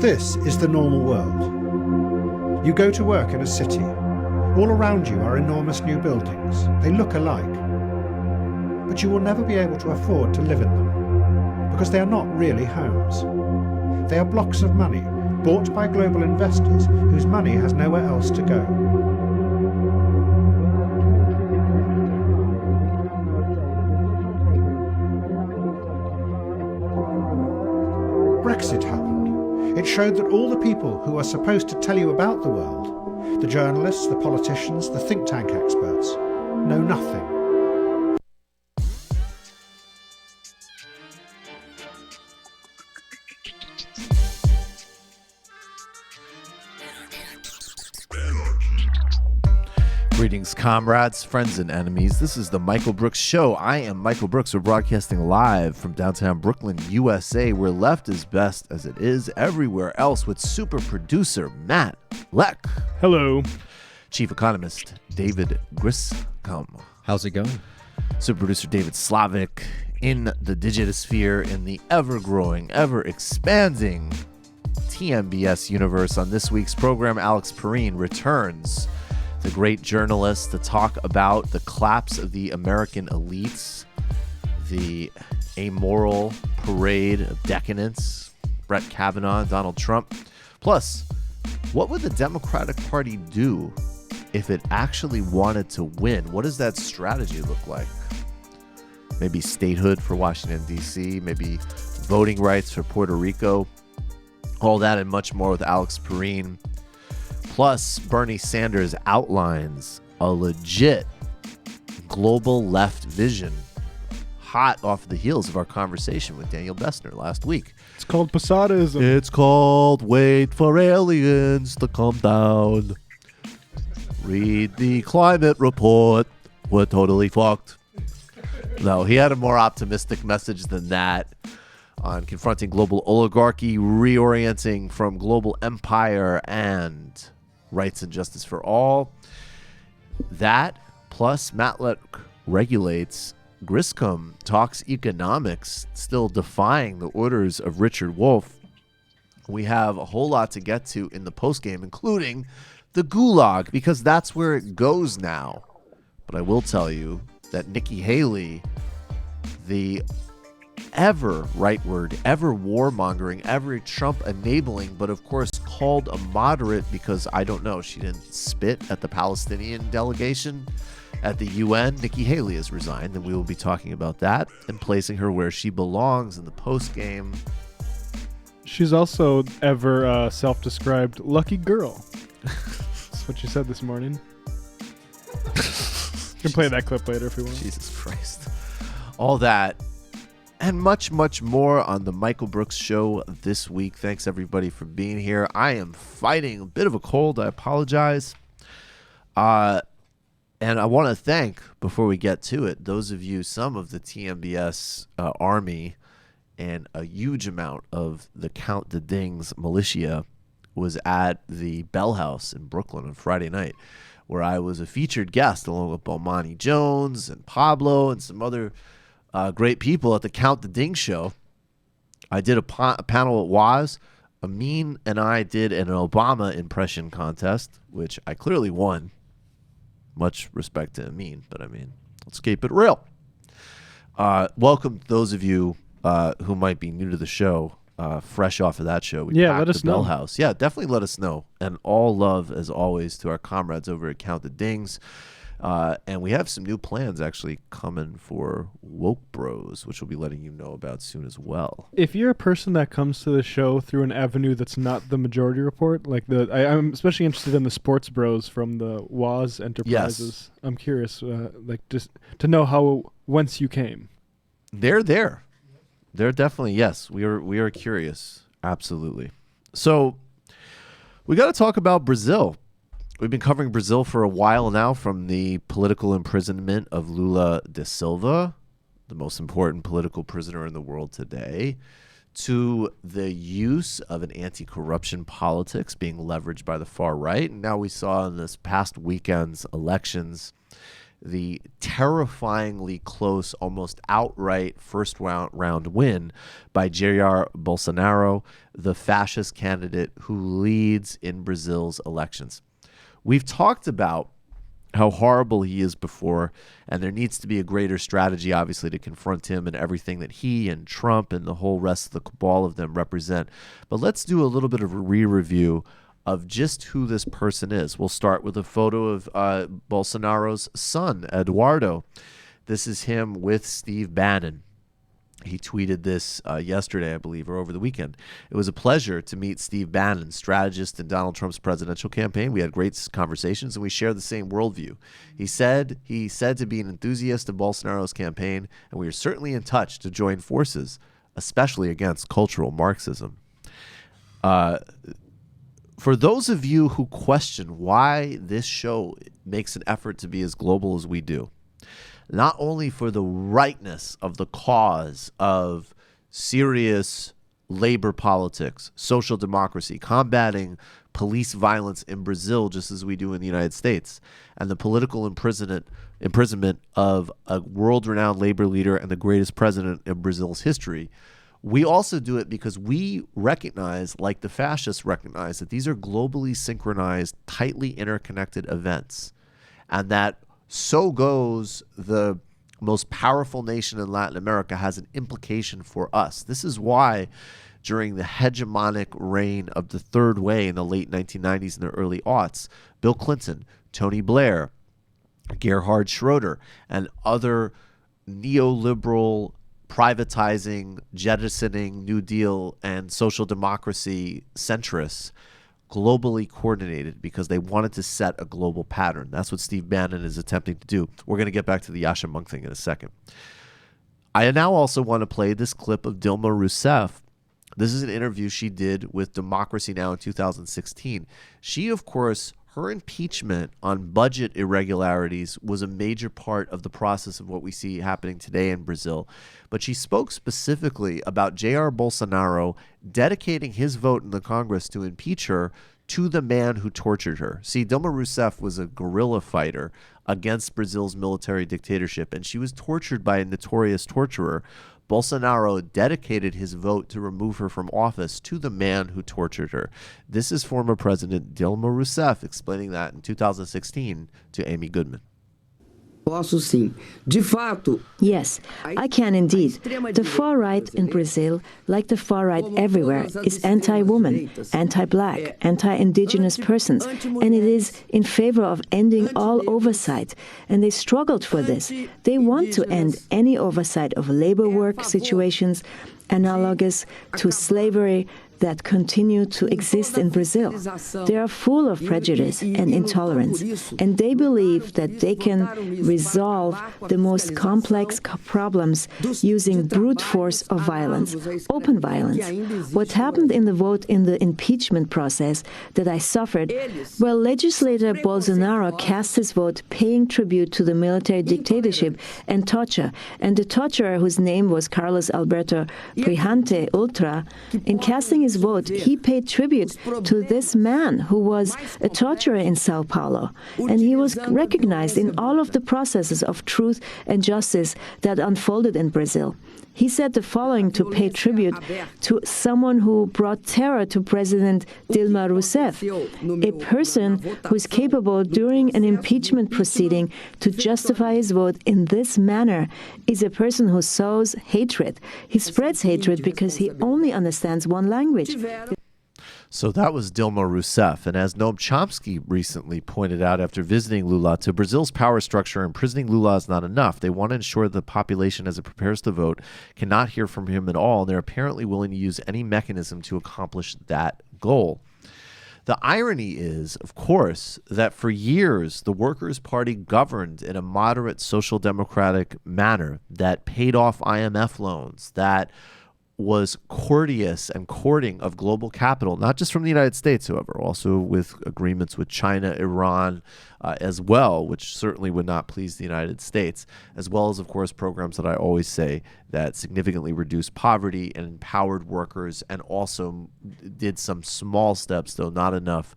This is the normal world. You go to work in a city. All around you are enormous new buildings. They look alike. But you will never be able to afford to live in them, because they are not really homes. They are blocks of money, bought by global investors whose money has nowhere else to go. Brexit happened. It showed that all the people who are supposed to tell you about the world, the journalists, the politicians, the think tank experts, know nothing. Greetings, comrades, friends, and enemies. This is the Michael Brooks Show. I am Michael Brooks. We're broadcasting live from downtown Brooklyn, USA, where left is best as it is everywhere else, with super producer Matt Lech. Hello. Chief economist David Griscom. How's it going? Super producer David Slavic in the digitosphere, in the ever-growing, ever-expanding TMBS universe. On this week's program, Alex Pareene returns, the great journalist, to talk about the collapse of the American elites, the amoral parade of decadence, Brett Kavanaugh, Donald Trump. Plus, what would the Democratic Party do if it actually wanted to win? What does that strategy look like? Maybe statehood for Washington, D.C., maybe voting rights for Puerto Rico. All that and much more with Alex Pareene. Plus, Bernie Sanders outlines a legit global left vision, hot off the heels of our conversation with Daniel Bessner last week. It's called Posadism. It's called Wait for Aliens to Come Down. Read the climate report. We're totally fucked. No, he had a more optimistic message than that on confronting global oligarchy, reorienting from global empire, and rights and justice for all. That, plus Matt Lech regulates. Griscom talks economics, still defying the orders of Richard Wolff. We have a whole lot to get to in the postgame, including the gulag, because that's where it goes now. But I will tell you that Nikki Haley, the ever rightward, ever warmongering, ever Trump enabling, but of course called a moderate because, I don't know, she didn't spit at the Palestinian delegation at the UN. Nikki Haley has resigned, and we will be talking about that and placing her where she belongs in the post game. She's also ever self-described lucky girl. That's what she said this morning. You can play that clip later if you want. Jesus Christ. All that and much, much more on the Michael Brooks Show this week. Thanks, everybody, for being here. I am fighting a bit of a cold. I apologize. And I want to thank, before we get to it, those of you, some of the TMBS army, and a huge amount of the Count the Dings militia was at the Bell House in Brooklyn on Friday night, where I was a featured guest along with Bomani Jones and Pablo and some other great people at the Count the Ding show. I did a panel at Waz. Amin and I did an Obama impression contest, which I clearly won. Much respect to Amin, but I mean, let's keep it real. Welcome to those of you who might be new to the show, fresh off of that show. We let us know. Bell House. Yeah, definitely let us know. And all love, as always, to our comrades over at Count the Dings. And we have some new plans actually coming for Woke Bros, which we'll be letting you know about soon as well. If you're a person that comes to the show through an avenue that's not the Majority Report, like I'm especially interested in the sports bros from the Waz Enterprises. Yes. I'm curious, just to know whence you came. They're there. They're definitely, yes. We are curious. Absolutely. So we got to talk about Brazil. We've been covering Brazil for a while now, from the political imprisonment of Lula da Silva, the most important political prisoner in the world today, to the use of an anti-corruption politics being leveraged by the far right. And now we saw in this past weekend's elections the terrifyingly close, almost outright first round win by Jair Bolsonaro, the fascist candidate who leads in Brazil's elections. We've talked about how horrible he is before, and there needs to be a greater strategy, obviously, to confront him and everything that he and Trump and the whole rest of the cabal of them represent. But let's do a little bit of a re-review of just who this person is. We'll start with a photo of Bolsonaro's son, Eduardo. This is him with Steve Bannon. He tweeted this yesterday, I believe, or over the weekend. It was a pleasure to meet Steve Bannon, strategist in Donald Trump's presidential campaign. We had great conversations, and we share the same worldview. He said to be an enthusiast of Bolsonaro's campaign, and we are certainly in touch to join forces, especially against cultural Marxism. For those of you who question why this show makes an effort to be as global as we do, not only for the rightness of the cause of serious labor politics, social democracy, combating police violence in Brazil just as we do in the United States, and the political imprisonment of a world-renowned labor leader and the greatest president in Brazil's history, we also do it because we recognize, like the fascists recognize, that these are globally synchronized, tightly interconnected events, and that so goes the most powerful nation in Latin America has an implication for us. This is why during the hegemonic reign of the Third Way in the late 1990s and the early aughts, Bill Clinton, Tony Blair, Gerhard Schroeder, and other neoliberal privatizing, jettisoning, New Deal, and social democracy centrists globally coordinated because they wanted to set a global pattern. That's what Steve Bannon is attempting to do. We're going to get back to the Yasha Monk thing in a second. I now also want to play this clip of Dilma Rousseff. This is an interview she did with Democracy Now! In 2016. She, of course, her impeachment on budget irregularities was a major part of the process of what we see happening today in Brazil. But she spoke specifically about Jair Bolsonaro dedicating his vote in the Congress to impeach her to the man who tortured her. See, Dilma Rousseff was a guerrilla fighter against Brazil's military dictatorship, and she was tortured by a notorious torturer. Bolsonaro dedicated his vote to remove her from office to the man who tortured her. This is former President Dilma Rousseff explaining that in 2016 to Amy Goodman. Yes, I can indeed. The far right in Brazil, like the far right everywhere, is anti-woman, anti-black, anti-indigenous persons, and it is in favor of ending all oversight. And they struggled for this. They want to end any oversight of labor work situations analogous to slavery that continue to exist in Brazil. They are full of prejudice and intolerance, and they believe that they can resolve the most complex problems using brute force of violence, open violence. What happened in the vote in the impeachment process that I suffered, well, legislator Bolsonaro cast his vote paying tribute to the military dictatorship and torture, and the torturer, whose name was Carlos Alberto Brihante Ultra, in casting his vote, he paid tribute to this man who was a torturer in Sao Paulo, and he was recognized in all of the processes of truth and justice that unfolded in Brazil. He said the following to pay tribute to someone who brought terror to President Dilma Rousseff, a person who is capable during an impeachment proceeding to justify his vote in this manner is a person who sows hatred. He spreads hatred because he only understands one language. So that was Dilma Rousseff. And as Noam Chomsky recently pointed out after visiting Lula, to Brazil's power structure, imprisoning Lula is not enough. They want to ensure the population, as it prepares to vote, cannot hear from him at all. And they're apparently willing to use any mechanism to accomplish that goal. The irony is, of course, that for years, the Workers' Party governed in a moderate social democratic manner that paid off IMF loans, that was courteous and courting of global capital, not just from the United States, however, also with agreements with China, Iran as well, which certainly would not please the United States, as well as, of course, programs that I always say that significantly reduced poverty and empowered workers, and also did some small steps, though not enough,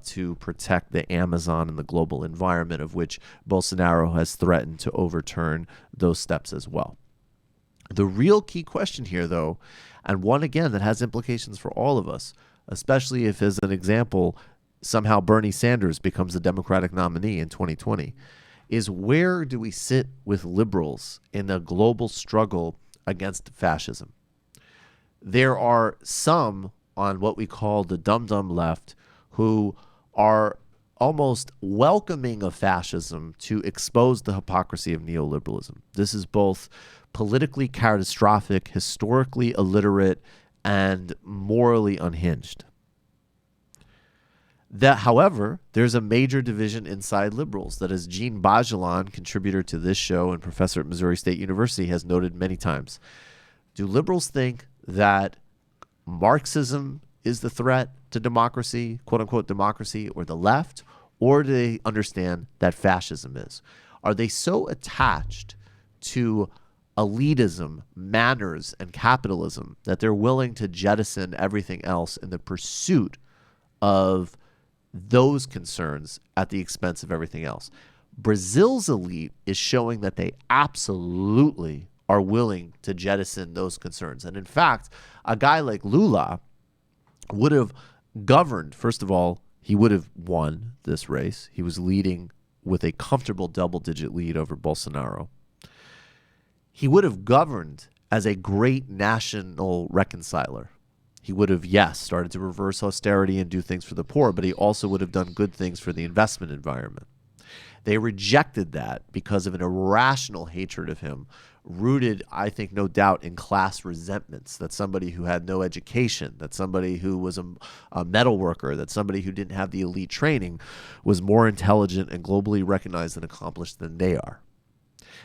to protect the Amazon and the global environment, of which Bolsonaro has threatened to overturn those steps as well. The real key question here, though, and one, again, that has implications for all of us, especially if, as an example, somehow Bernie Sanders becomes the Democratic nominee in 2020, is where do we sit with liberals in the global struggle against fascism? There are some on what we call the dum-dum left who are almost welcoming of fascism to expose the hypocrisy of neoliberalism. This is both politically catastrophic, historically illiterate, and morally unhinged. That, however, there's a major division inside liberals that, as Jean Bajelon, contributor to this show and professor at Missouri State University, has noted many times. Do liberals think that Marxism is the threat to democracy, quote-unquote democracy, or the left, or do they understand that fascism is? Are they so attached to elitism, manners, and capitalism that they're willing to jettison everything else in the pursuit of those concerns at the expense of everything else? Brazil's elite is showing that they absolutely are willing to jettison those concerns. And in fact, a guy like Lula would have governed. First of all, he would have won this race. He was leading with a comfortable double-digit lead over Bolsonaro. He would have governed as a great national reconciler. He would have, yes, started to reverse austerity and do things for the poor, but he also would have done good things for the investment environment. They rejected that because of an irrational hatred of him, rooted, I think, no doubt, in class resentments, that somebody who had no education, that somebody who was a metal worker, that somebody who didn't have the elite training was more intelligent and globally recognized and accomplished than they are.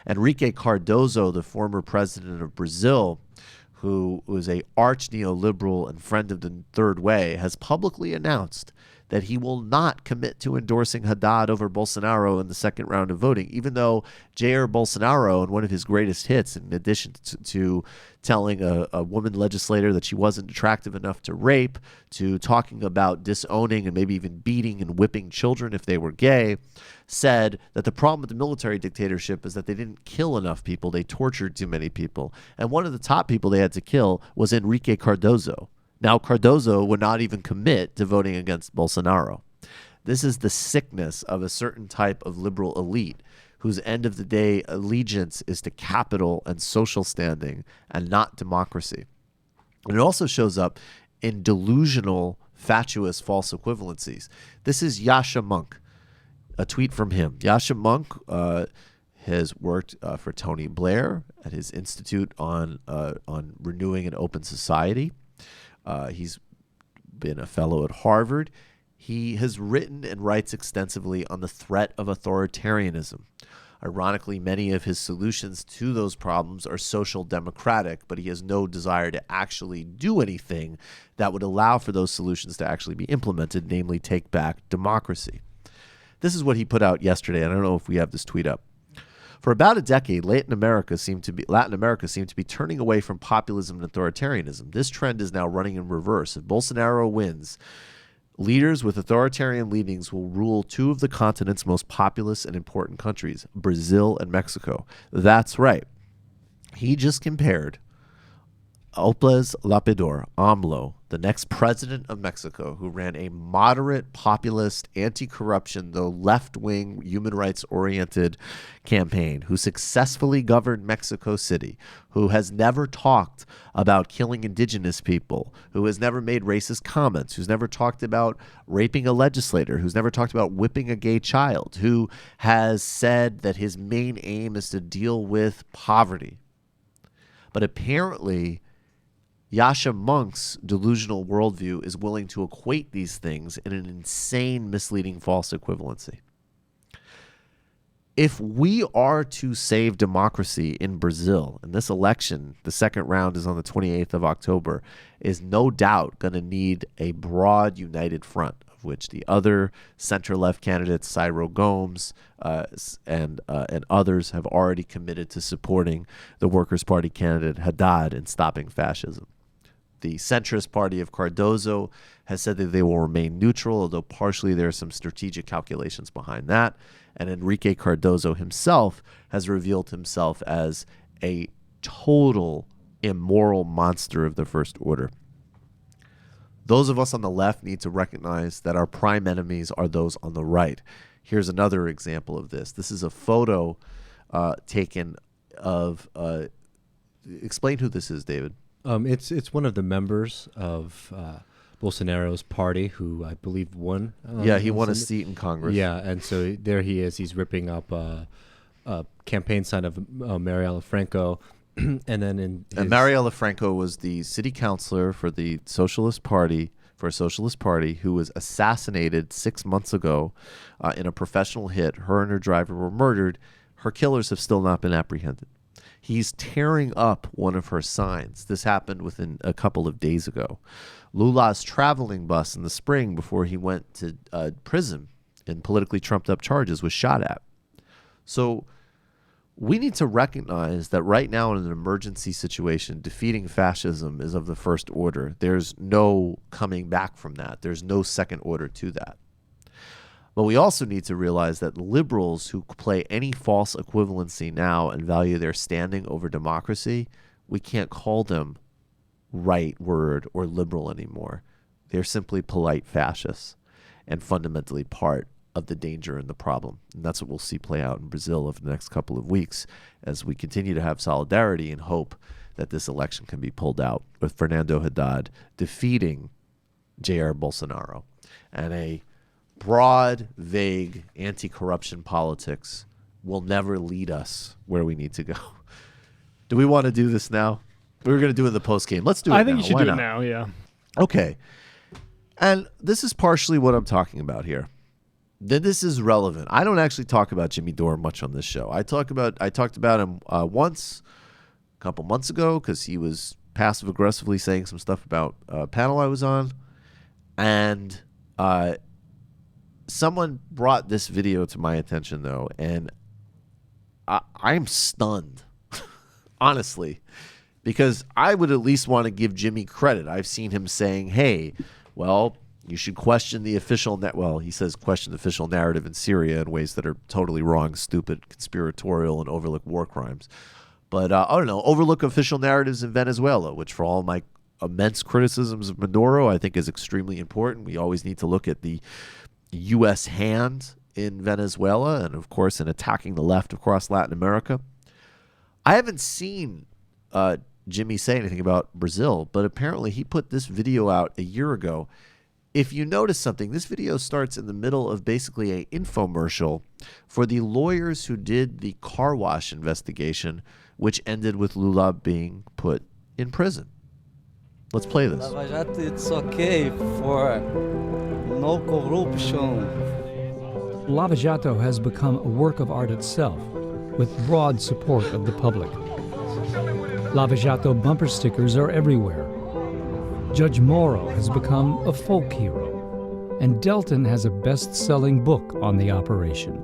Enrique Cardoso, the former president of Brazil, who was an arch neoliberal and friend of the Third Way, has publicly announced that he will not commit to endorsing Haddad over Bolsonaro in the second round of voting, even though Jair Bolsonaro, in one of his greatest hits, in addition to telling a woman legislator that she wasn't attractive enough to rape, to talking about disowning and maybe even beating and whipping children if they were gay, said that the problem with the military dictatorship is that they didn't kill enough people, they tortured too many people. And one of the top people they had to kill was Enrique Cardoso. Now, Cardoso would not even commit to voting against Bolsonaro. This is the sickness of a certain type of liberal elite whose end of the day allegiance is to capital and social standing and not democracy. And it also shows up in delusional, fatuous, false equivalencies. This is Yasha Monk, a tweet from him. Yasha Monk has worked for Tony Blair at his Institute on Renewing an Open Society. He's been a fellow at Harvard. He has written and writes extensively on the threat of authoritarianism. Ironically, many of his solutions to those problems are social democratic, but he has no desire to actually do anything that would allow for those solutions to actually be implemented, namely take back democracy. This is what he put out yesterday. I don't know if we have this tweet up. For about a decade, Latin America seemed to be turning away from populism and authoritarianism. This trend is now running in reverse. If Bolsonaro wins, leaders with authoritarian leanings will rule two of the continent's most populous and important countries, Brazil and Mexico. That's right. He just compared López Obrador, AMLO, the next president of Mexico, who ran a moderate, populist, anti-corruption, though left-wing, human rights-oriented campaign, who successfully governed Mexico City, who has never talked about killing indigenous people, who has never made racist comments, who's never talked about raping a legislator, who's never talked about whipping a gay child, who has said that his main aim is to deal with poverty. But apparently, Yasha Monk's delusional worldview is willing to equate these things in an insane, misleading, false equivalency. if we are to save democracy in Brazil, and this election, the second round is on the 28th of October, is no doubt going to need a broad, united front, of which the other center-left candidates, Ciro Gomes and others, have already committed to supporting the Workers' Party candidate Haddad in stopping fascism. The centrist party of Cardoso has said that they will remain neutral, although partially there are some strategic calculations behind that. And Enrique Cardoso himself has revealed himself as a total immoral monster of the first order. Those of us on the left need to recognize that our prime enemies are those on the right. Here's another example of this. This is a photo taken of... explain who this is, David. It's one of the members of Bolsonaro's party, who I believe won. He won a seat in Congress. Yeah, and so there he is. He's ripping up a campaign sign of Marielle Franco, and then Marielle Franco was the city councilor for the Socialist Party, who was assassinated 6 months ago in a professional hit. Her and her driver were murdered. Her killers have still not been apprehended. He's tearing up one of her signs. This happened within a couple of days ago. Lula's traveling bus in the spring before he went to prison in politically trumped up charges was shot at. So we need to recognize that right now in an emergency situation, defeating fascism is of the first order. There's no coming back from that. There's no second order to that. But we also need to realize that liberals who play any false equivalency now and value their standing over democracy, we can't call them right word or liberal anymore. They're simply polite fascists and fundamentally part of the danger and the problem. And that's what we'll see play out in Brazil over the next couple of weeks as we continue to have solidarity and hope that this election can be pulled out with Fernando Haddad defeating Jair Bolsonaro. And a broad, vague anti-corruption politics will never lead us where we need to go. Do we want to do this now? We were going to do it in the post-game. Let's do it now. I think you should Why do not? it now, yeah. Okay. And this is partially what I'm talking about here. Then this is relevant. I don't actually talk about Jimmy Dore much on this show. I talked about him once a couple months ago because he was passive-aggressively saying some stuff about a panel I was on. And someone brought this video to my attention, though, and I'm stunned, honestly, because I would at least want to give Jimmy credit. I've seen him saying, hey, well, you should question the official he says question the official narrative in Syria in ways that are totally wrong, stupid, conspiratorial, and overlook war crimes. But, I don't know, overlook official narratives in Venezuela, which for all my immense criticisms of Maduro, I think is extremely important. We always need to look at the U.S. hand in Venezuela and, of course, in attacking the left across Latin America. I haven't seen Jimmy say anything about Brazil, but apparently he put this video out a year ago. If you notice something, this video starts in the middle of basically an infomercial for the lawyers who did the car wash investigation, which ended with Lula being put in prison. Let's play this. Lava Jato, it's okay for no corruption. Lava Jato has become a work of art itself, with broad support of the public. Lava Jato bumper stickers are everywhere. Judge Moro has become a folk hero, and Delton has a best-selling book on the operation.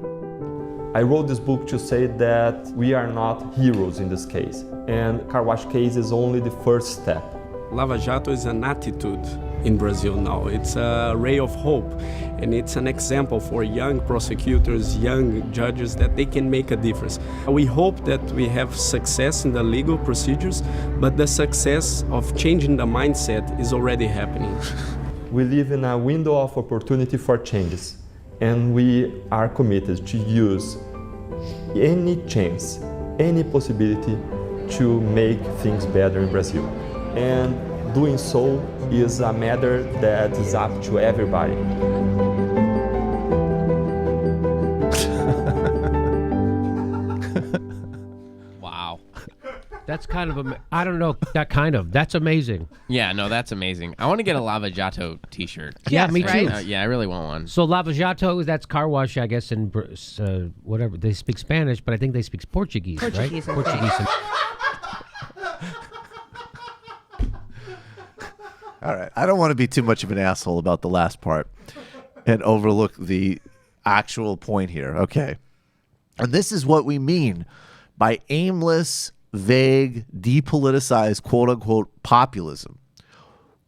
I wrote this book to say that we are not heroes in this case, and car wash case is only the first step. Lava Jato is an attitude in Brazil now. It's a ray of hope, and it's an example for young prosecutors, young judges, that they can make a difference. We hope that we have success in the legal procedures, but the success of changing the mindset is already happening. We live in a window of opportunity for changes, and we are committed to use any chance, any possibility to make things better in Brazil. And doing so is a matter that is up to everybody. wow. That's kind of I don't know. That's amazing. Yeah, no, that's amazing. I want to get a Lava Jato T-shirt. Yeah, me Right? too. Yeah, I really want one. So Lava Jato, that's car wash, I guess, in whatever. They speak Spanish, but I think they speak Portuguese, Portuguese, right? I think. Portuguese. All right. I don't want to be too much of an asshole about the last part and overlook the actual point here. Okay. And this is what we mean by aimless, vague, depoliticized, quote unquote, populism.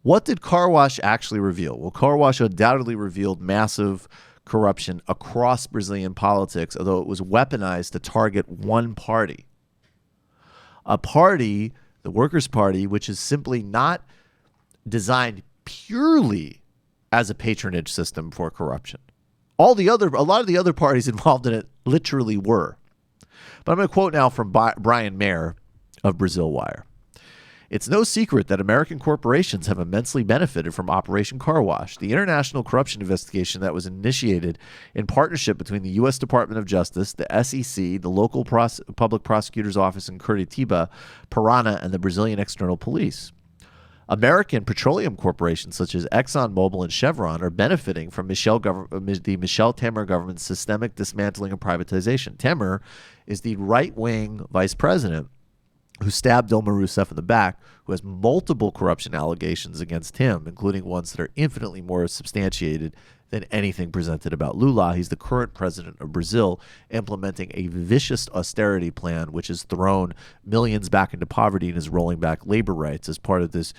What did Car Wash actually reveal? Well, Car Wash undoubtedly revealed massive corruption across Brazilian politics, although it was weaponized to target one party. A party, the Workers' Party, which is simply not designed purely as a patronage system for corruption. A lot of the other parties involved in it literally were. But I'm going to quote now from Brian Mayer of Brazil Wire. It's no secret that American corporations have immensely benefited from Operation Car Wash, the international corruption investigation that was initiated in partnership between the U.S. Department of Justice, the SEC, the local public prosecutor's office in Curitiba, Pareene, and the Brazilian External Police. American petroleum corporations such as ExxonMobil and Chevron are benefiting from the Michel Temer government's systemic dismantling and privatization. Temer is the right-wing vice president who stabbed Dilma Rousseff in the back, who has multiple corruption allegations against him, including ones that are infinitely more substantiated than anything presented about Lula. He's the current president of Brazil, implementing a vicious austerity plan, which has thrown millions back into poverty and is rolling back labor rights as part of this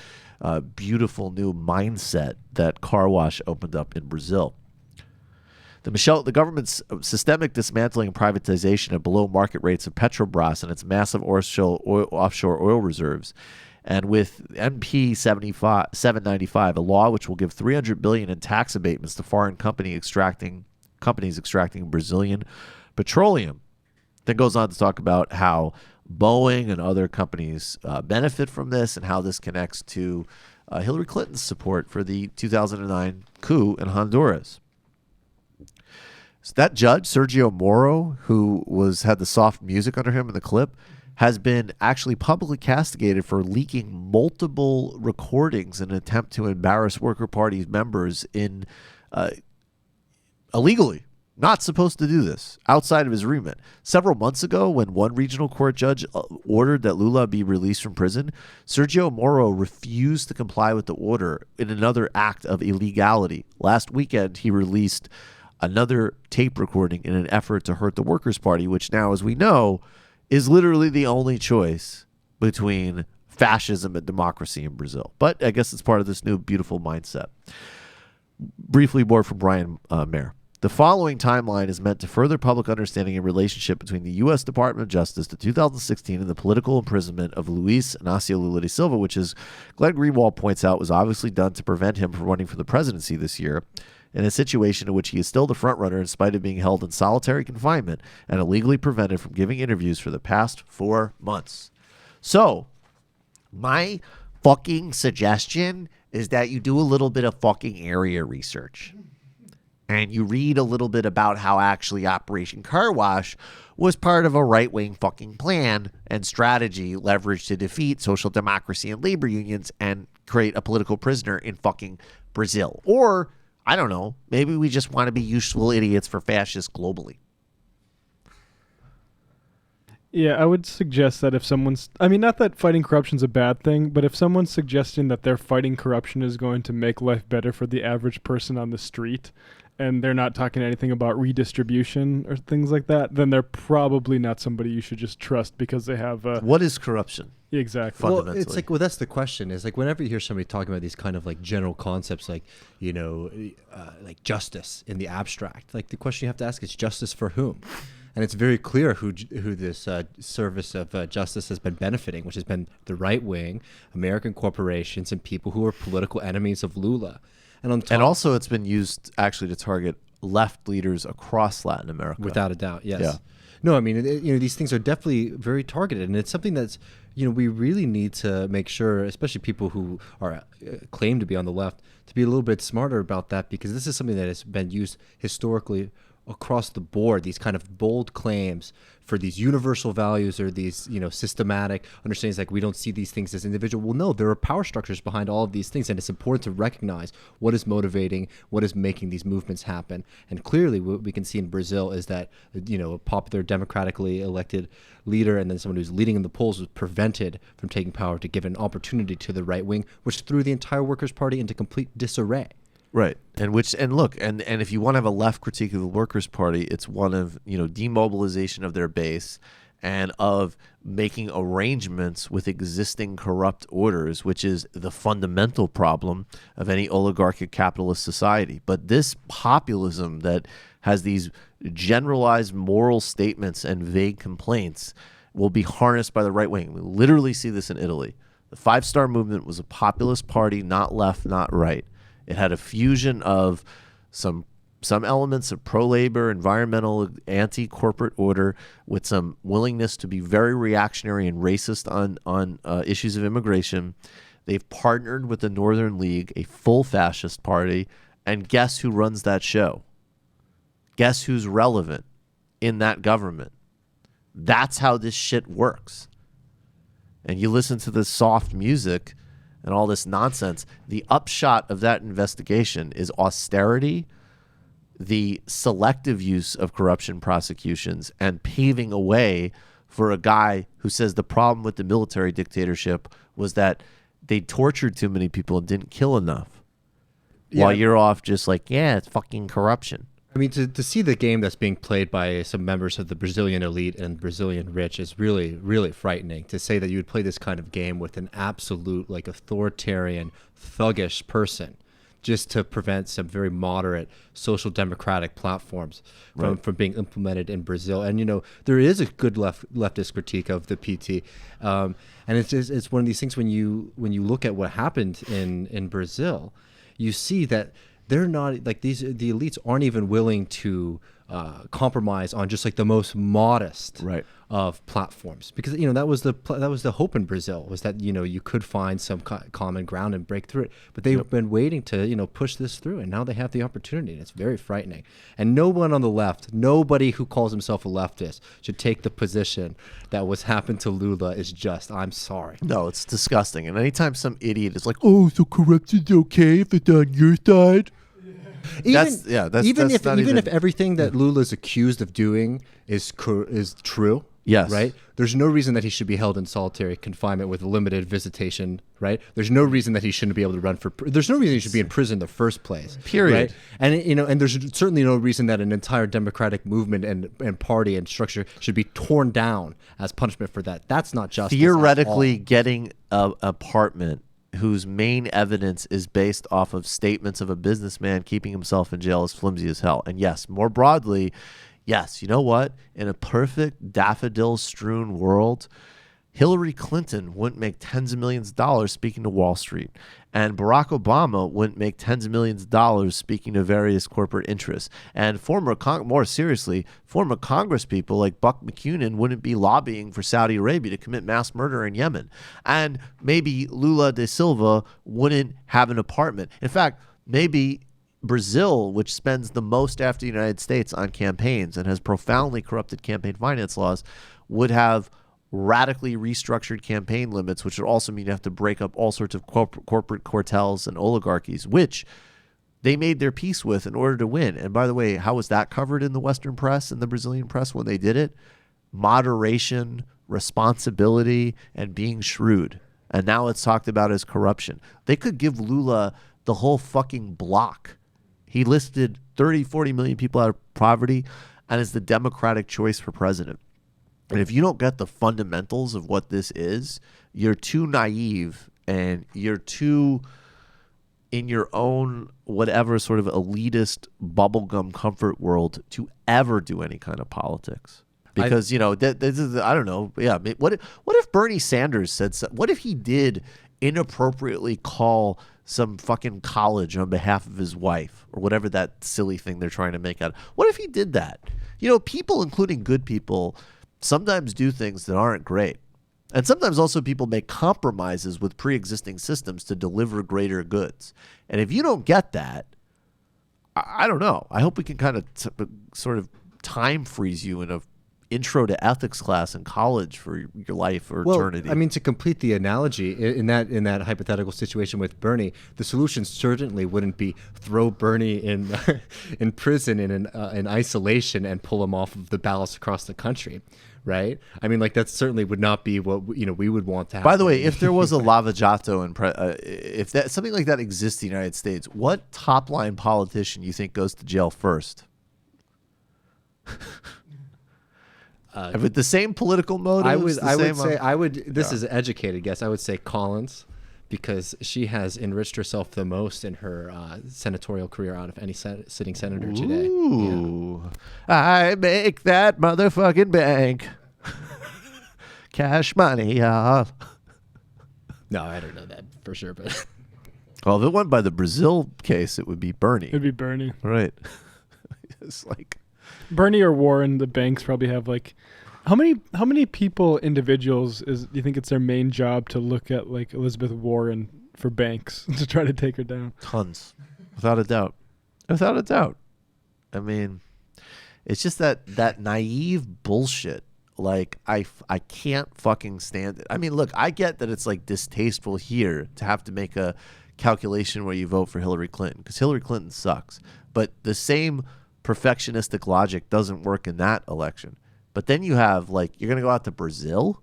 beautiful new mindset that Car Wash opened up in Brazil. The government's systemic dismantling and privatization at below market rates of Petrobras and its massive offshore oil reserves, and with MP 795, a law which will give $300 billion in tax abatements to foreign companies extracting Brazilian petroleum. Then goes on to talk about how Boeing and other companies benefit from this and how this connects to Hillary Clinton's support for the 2009 coup in Honduras. So that judge, Sergio Moro, who had the soft music under him in the clip, has been actually publicly castigated for leaking multiple recordings in an attempt to embarrass Worker Party members illegally. Not supposed to do this, outside of his remit. Several months ago, when one regional court judge ordered that Lula be released from prison, Sergio Moro refused to comply with the order in another act of illegality. Last weekend, he released another tape recording in an effort to hurt the Workers' Party, which now, as we know, is literally the only choice between fascism and democracy in Brazil. But I guess it's part of this new beautiful mindset. Briefly more from Brian Mayer. The following timeline is meant to further public understanding and relationship between the U.S. Department of Justice to 2016 and the political imprisonment of Luiz Inácio Lula da Silva, which, as Glenn Greenwald points out, was obviously done to prevent him from running for the presidency this year, in a situation in which he is still the frontrunner in spite of being held in solitary confinement and illegally prevented from giving interviews for the past 4 months. So, my fucking suggestion is that you do a little bit of fucking area research. And you read a little bit about how actually Operation Car Wash was part of a right-wing fucking plan and strategy leveraged to defeat social democracy and labor unions and create a political prisoner in fucking Brazil. Or, I don't know, maybe we just want to be useful idiots for fascists globally. Yeah, I would suggest that if someone's... I mean, not that fighting corruption's a bad thing, but if someone's suggesting that their fighting corruption is going to make life better for the average person on the street, and they're not talking anything about redistribution or things like that, then they're probably not somebody you should just trust because they have... What is corruption? Exactly. Well, it's like, that's the question. Is like whenever you hear somebody talking about these kind of like general concepts, like, you know, like justice in the abstract, like the question you have to ask is justice for whom? And it's very clear who this service of justice has been benefiting, which has been the right wing, American corporations, and people who are political enemies of Lula. And also it's been used actually to target left leaders across Latin America. Without a doubt, yes. Yeah. No, I mean, these things are definitely very targeted, and it's something that's, we really need to make sure, especially people who are claim to be on the left, to be a little bit smarter about that, because this is something that has been used historically across the board these kind of bold claims for these universal values or these, systematic understandings, like we don't see these things as individual. Well, no, there are power structures behind all of these things, and it's important to recognize what is motivating, what is making these movements happen. And clearly what we can see in Brazil is that, a popular democratically elected leader and then someone who's leading in the polls was prevented from taking power to give an opportunity to the right wing, which threw the entire Workers' Party into complete disarray. Right. And look, and if you want to have a left critique of the Workers' Party, it's one of, demobilization of their base and of making arrangements with existing corrupt orders, which is the fundamental problem of any oligarchic capitalist society. But this populism that has these generalized moral statements and vague complaints will be harnessed by the right wing. We literally see this in Italy. The Five Star Movement was a populist party, not left, not right. It had a fusion of some elements of pro-labor, environmental, anti-corporate order with some willingness to be very reactionary and racist on issues of immigration. They've partnered with the Northern League, a full fascist party, and guess who runs that show? Guess who's relevant in that government? That's how this shit works. And you listen to this soft music and all this nonsense. The upshot of that investigation is austerity, the selective use of corruption prosecutions, and paving a way for a guy who says the problem with the military dictatorship was that they tortured too many people and didn't kill enough. While you're off just like, yeah, it's fucking corruption. I mean, to see the game that's being played by some members of the Brazilian elite and Brazilian rich is really, really frightening. To say that you would play this kind of game with an absolute, authoritarian, thuggish person just to prevent some very moderate social democratic platforms from being implemented in Brazil. And, there is a good leftist critique of the PT. And it's one of these things when you look at what happened in Brazil, you see that they're not the elites aren't even willing to compromise on just the most modest of platforms, because that was the hope in Brazil, was that you could find some common ground and break through it. But they've been waiting to push this through, and now they have the opportunity, and it's very frightening. And no one on the left, nobody who calls himself a leftist, should take the position that what's happened to Lula is just. I'm sorry. No, it's disgusting. And anytime some idiot is like, "Oh, so corruption's okay if it's on your side." Even if everything that Lula's accused of doing is true, yes, right? There's no reason that he should be held in solitary confinement with limited visitation, right? There's no reason that he shouldn't be able to run for. There's no reason he should be in prison in the first place. Period. Right? And and there's certainly no reason that an entire democratic movement and party and structure should be torn down as punishment for that. That's not justice. Theoretically, getting an apartment whose main evidence is based off of statements of a businessman keeping himself in jail is flimsy as hell. And yes, more broadly, yes, you know what? In a perfect daffodil-strewn world, Hillary Clinton wouldn't make tens of millions of dollars speaking to Wall Street. And Barack Obama wouldn't make tens of millions of dollars speaking to various corporate interests. And more seriously, former Congress people like Buck McCunan wouldn't be lobbying for Saudi Arabia to commit mass murder in Yemen. And maybe Lula da Silva wouldn't have an apartment. In fact, maybe Brazil, which spends the most after the United States on campaigns and has profoundly corrupted campaign finance laws, would have radically restructured campaign limits, which would also mean you have to break up all sorts of corporate cartels and oligarchies, which they made their peace with in order to win. And by the way, how was that covered in the Western press and the Brazilian press when they did it? Moderation, responsibility, and being shrewd. And now it's talked about as corruption. They could give Lula the whole fucking block. He listed 30, 40 million people out of poverty and is the Democratic choice for president. And if you don't get the fundamentals of what this is, you're too naive and you're too in your own whatever sort of elitist bubblegum comfort world to ever do any kind of politics. Because, this is, I don't know. Yeah. What if Bernie Sanders said something? What if he did inappropriately call some fucking college on behalf of his wife or whatever that silly thing they're trying to make out? What if he did that? People, including good people, sometimes do things that aren't great. And sometimes also people make compromises with pre-existing systems to deliver greater goods. And if you don't get that, I don't know. I hope we can kind of sort of time freeze you in a intro to ethics class in college for your life or eternity. I mean, to complete the analogy, in that hypothetical situation with Bernie, the solution certainly wouldn't be throw Bernie in in prison in isolation and pull him off of the ballots across the country, right? I mean, like that certainly would not be what we would want to happen. By the way, if there was a lavajato and if that something like that exists in the United States, what top line politician you think goes to jail first? With the same political motives, This is an educated guess. I would say Collins, because she has enriched herself the most in her senatorial career out of any sitting senator today. Ooh, yeah. I make that motherfucking bank, cash money, y'all. No, I don't know that for sure, but well, if it went by the Brazil case, it would be Bernie. It'd be Bernie, right? It's like Bernie or Warren. The banks probably have like how many individuals do you think it's their main job to look at like Elizabeth Warren for banks to try to take her down? Tons, without a doubt. I mean, it's just that naive bullshit. Like I can't fucking stand it. I mean, look, I get that it's like distasteful here to have to make a calculation where you vote for Hillary Clinton because Hillary Clinton sucks. But the same perfectionistic logic doesn't work in that election. But then you have like you're gonna go out to Brazil,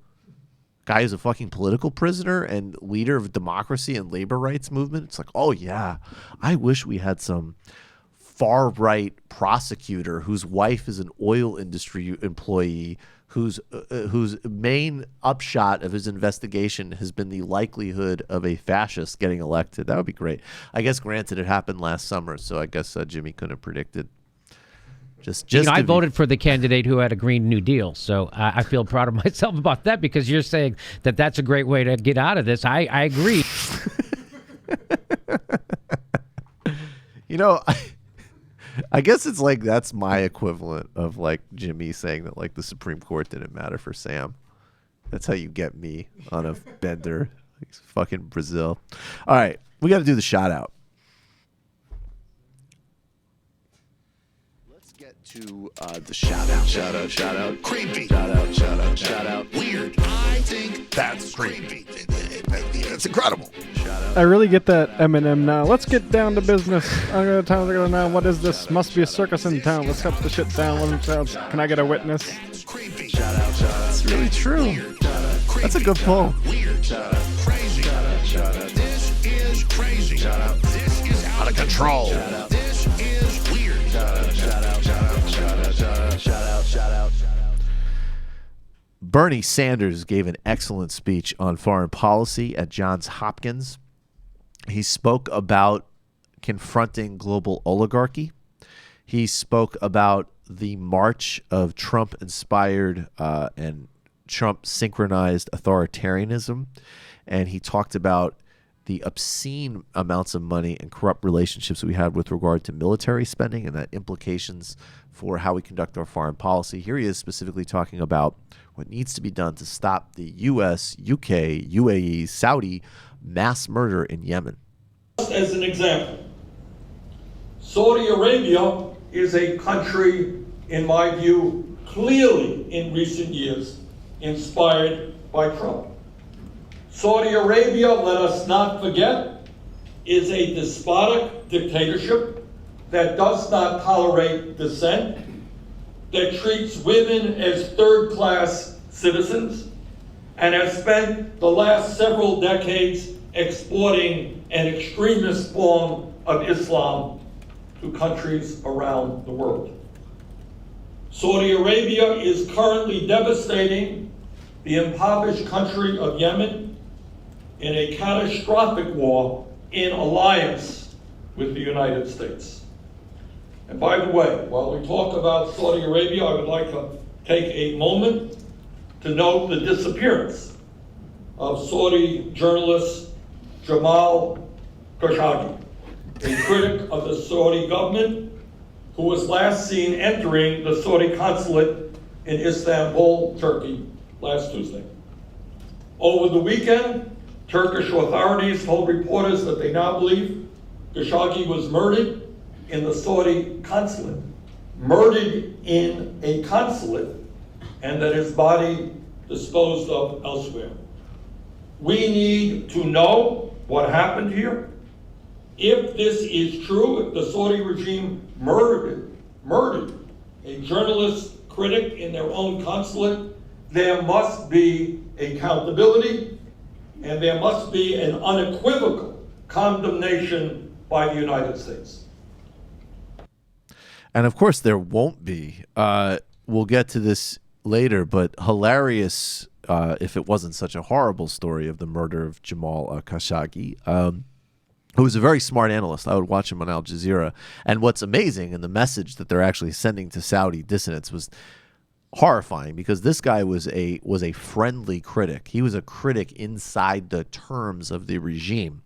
guy who's a fucking political prisoner and leader of democracy and labor rights movement. It's like, oh yeah, I wish we had some far right prosecutor whose wife is an oil industry employee whose main upshot of his investigation has been the likelihood of a fascist getting elected. That would be great. I guess granted it happened last summer, so I guess Jimmy couldn't have predicted. I voted for the candidate who had a Green New Deal, so I feel proud of myself about that because you're saying that that's a great way to get out of this. I agree. I guess it's like that's my equivalent of like Jimmy saying that like the Supreme Court didn't matter for Sam. That's how you get me on a bender. Like fucking Brazil. All right, we got to do the shout out. To the shout out, creepy, shout out, weird. I think that's creepy. It's incredible. I really get that Eminem now. Let's get down to business. I'm gonna tell you now. What is this? Must be a circus in town. Let's cut the shit down. Can I get a witness? It's really true. That's a good poem. Crazy. This is crazy. This is out of control. This is weird. Shout out. Bernie Sanders gave an excellent speech on foreign policy at Johns Hopkins. He spoke about confronting global oligarchy. He spoke about the march of Trump-inspired and Trump-synchronized authoritarianism. And he talked about the obscene amounts of money and corrupt relationships we had with regard to military spending and that implications for how we conduct our foreign policy. Here he is specifically talking about what needs to be done to stop the U.S., UK, UAE, Saudi mass murder in Yemen. As an example, Saudi Arabia is a country, in my view, clearly in recent years inspired by Trump. Saudi Arabia, let us not forget, is a despotic dictatorship that does not tolerate dissent, that treats women as third-class citizens, and has spent the last several decades exporting an extremist form of Islam to countries around the world. Saudi Arabia is currently devastating the impoverished country of Yemen in a catastrophic war in alliance with the United States. And by the way, while we talk about Saudi Arabia, I would like to take a moment to note the disappearance of Saudi journalist Jamal Khashoggi, a critic of the Saudi government who was last seen entering the Saudi consulate in Istanbul, Turkey, last Tuesday. Over the weekend, Turkish authorities told reporters that they now believe Khashoggi was murdered in the Saudi consulate, murdered in a consulate, and that his body disposed of elsewhere. We need to know what happened here. If this is true, if the Saudi regime murdered a journalist critic in their own consulate, there must be accountability, and there must be an unequivocal condemnation by the United States. And of course, there won't be. We'll get to this later, but hilarious if it wasn't such a horrible story of the murder of Jamal Khashoggi, who was a very smart analyst. I would watch him on Al Jazeera. And what's amazing, and the message that they're actually sending to Saudi dissidents was horrifying, because this guy was a friendly critic. He was a critic inside the terms of the regime.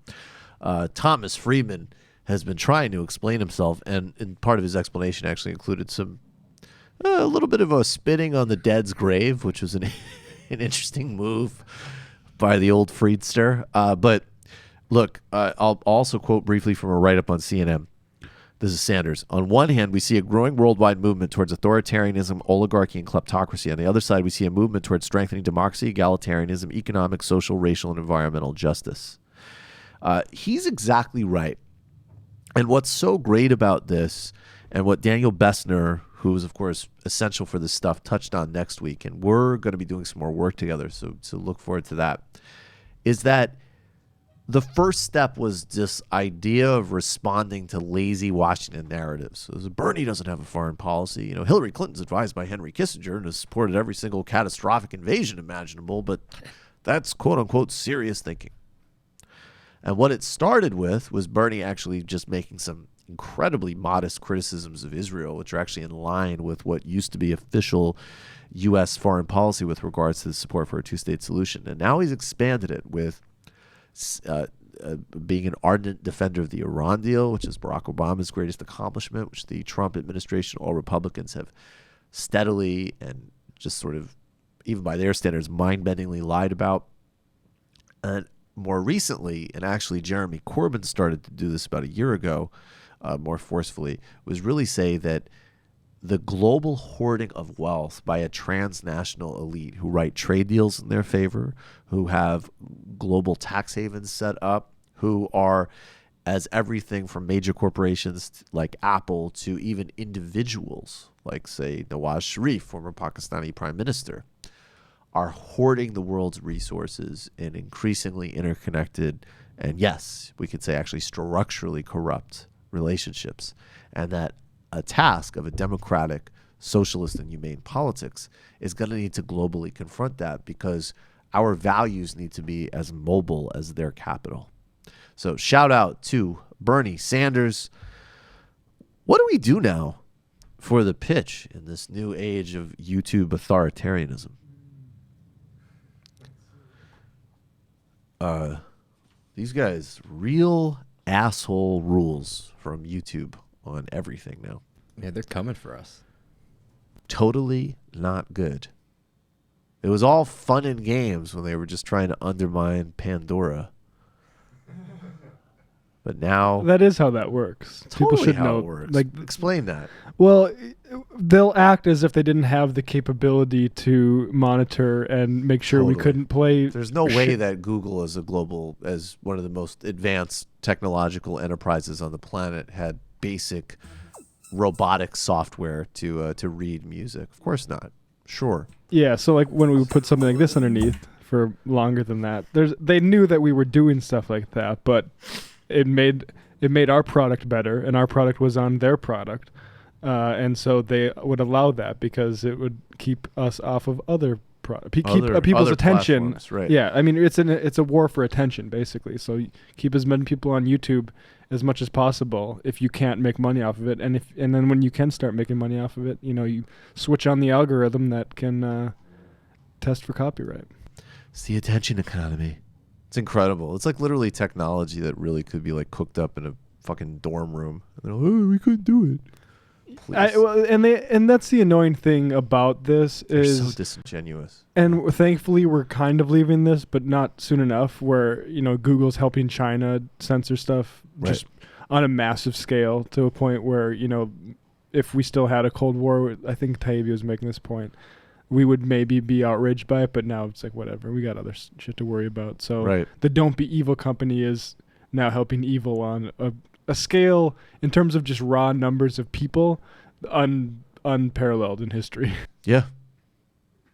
Thomas Friedman has been trying to explain himself, and part of his explanation actually included a little bit of a spitting on the dead's grave, which was an interesting move by the old Friedster. But look, I'll also quote briefly from a write-up on CNN. This is Sanders. On one hand, we see a growing worldwide movement towards authoritarianism, oligarchy, and kleptocracy. On the other side, we see a movement towards strengthening democracy, egalitarianism, economic, social, racial, and environmental justice. He's exactly right. And what's so great about this, and what Daniel Bessner, who is, of course, essential for this stuff, touched on next week, and we're going to be doing some more work together, so look forward to that, is that the first step was this idea of responding to lazy Washington narratives. So Bernie doesn't have a foreign policy. Hillary Clinton's advised by Henry Kissinger and has supported every single catastrophic invasion imaginable, but that's quote-unquote serious thinking. And what it started with was Bernie actually just making some incredibly modest criticisms of Israel, which are actually in line with what used to be official U.S. foreign policy with regards to the support for a two-state solution. And now he's expanded it with being an ardent defender of the Iran deal, which is Barack Obama's greatest accomplishment, which the Trump administration, all Republicans have steadily and just sort of, even by their standards, mind-bendingly lied about. And more recently, and actually Jeremy Corbyn started to do this about a year ago more forcefully, was really say that the global hoarding of wealth by a transnational elite who write trade deals in their favor, who have global tax havens set up, who are as everything from major corporations like Apple to even individuals like, say, Nawaz Sharif, former Pakistani prime minister, are hoarding the world's resources in increasingly interconnected and, yes, we could say actually structurally corrupt relationships. And that a task of a democratic, socialist, and humane politics is going to need to globally confront that, because our values need to be as mobile as their capital. So shout out to Bernie Sanders. What do we do now for the pitch in this new age of YouTube authoritarianism? These guys, real asshole rules from YouTube on everything now. Yeah, they're coming for us. Totally not good. It was all fun and games when they were just trying to undermine Pandora. But now that is how that works. Totally People should how know. it works. Like, explain that. Well, they'll act as if they didn't have the capability to monitor and make sure we couldn't play. There's no way that Google, as one of the most advanced technological enterprises on the planet, had basic robotic software to read music. Of course not. Sure. Yeah. So like when we would put something like this underneath for longer than that, they knew that we were doing stuff like that, but it made our product better, and our product was on their product, and so they would allow that because it would keep us off of other people's attention. Right. Yeah, I mean it's a war for attention basically. So keep as many people on YouTube as much as possible if you can't make money off of it, and then when you can start making money off of it, you switch on the algorithm that can test for copyright. It's the attention economy. It's incredible. It's like literally technology that really could be like cooked up in a fucking dorm room. We couldn't do it. And that's the annoying thing about this is they're so disingenuous. And thankfully, we're kind of leaving this, but not soon enough. Where Google's helping China censor stuff. Right. on a massive scale to a point where, you know, if we still had a Cold War, I think Taibbi was making this point, we would maybe be outraged by it, but now it's like, whatever, we got other shit to worry about. So the Don't Be Evil company is now helping evil on a scale in terms of just raw numbers of people unparalleled in history. Yeah.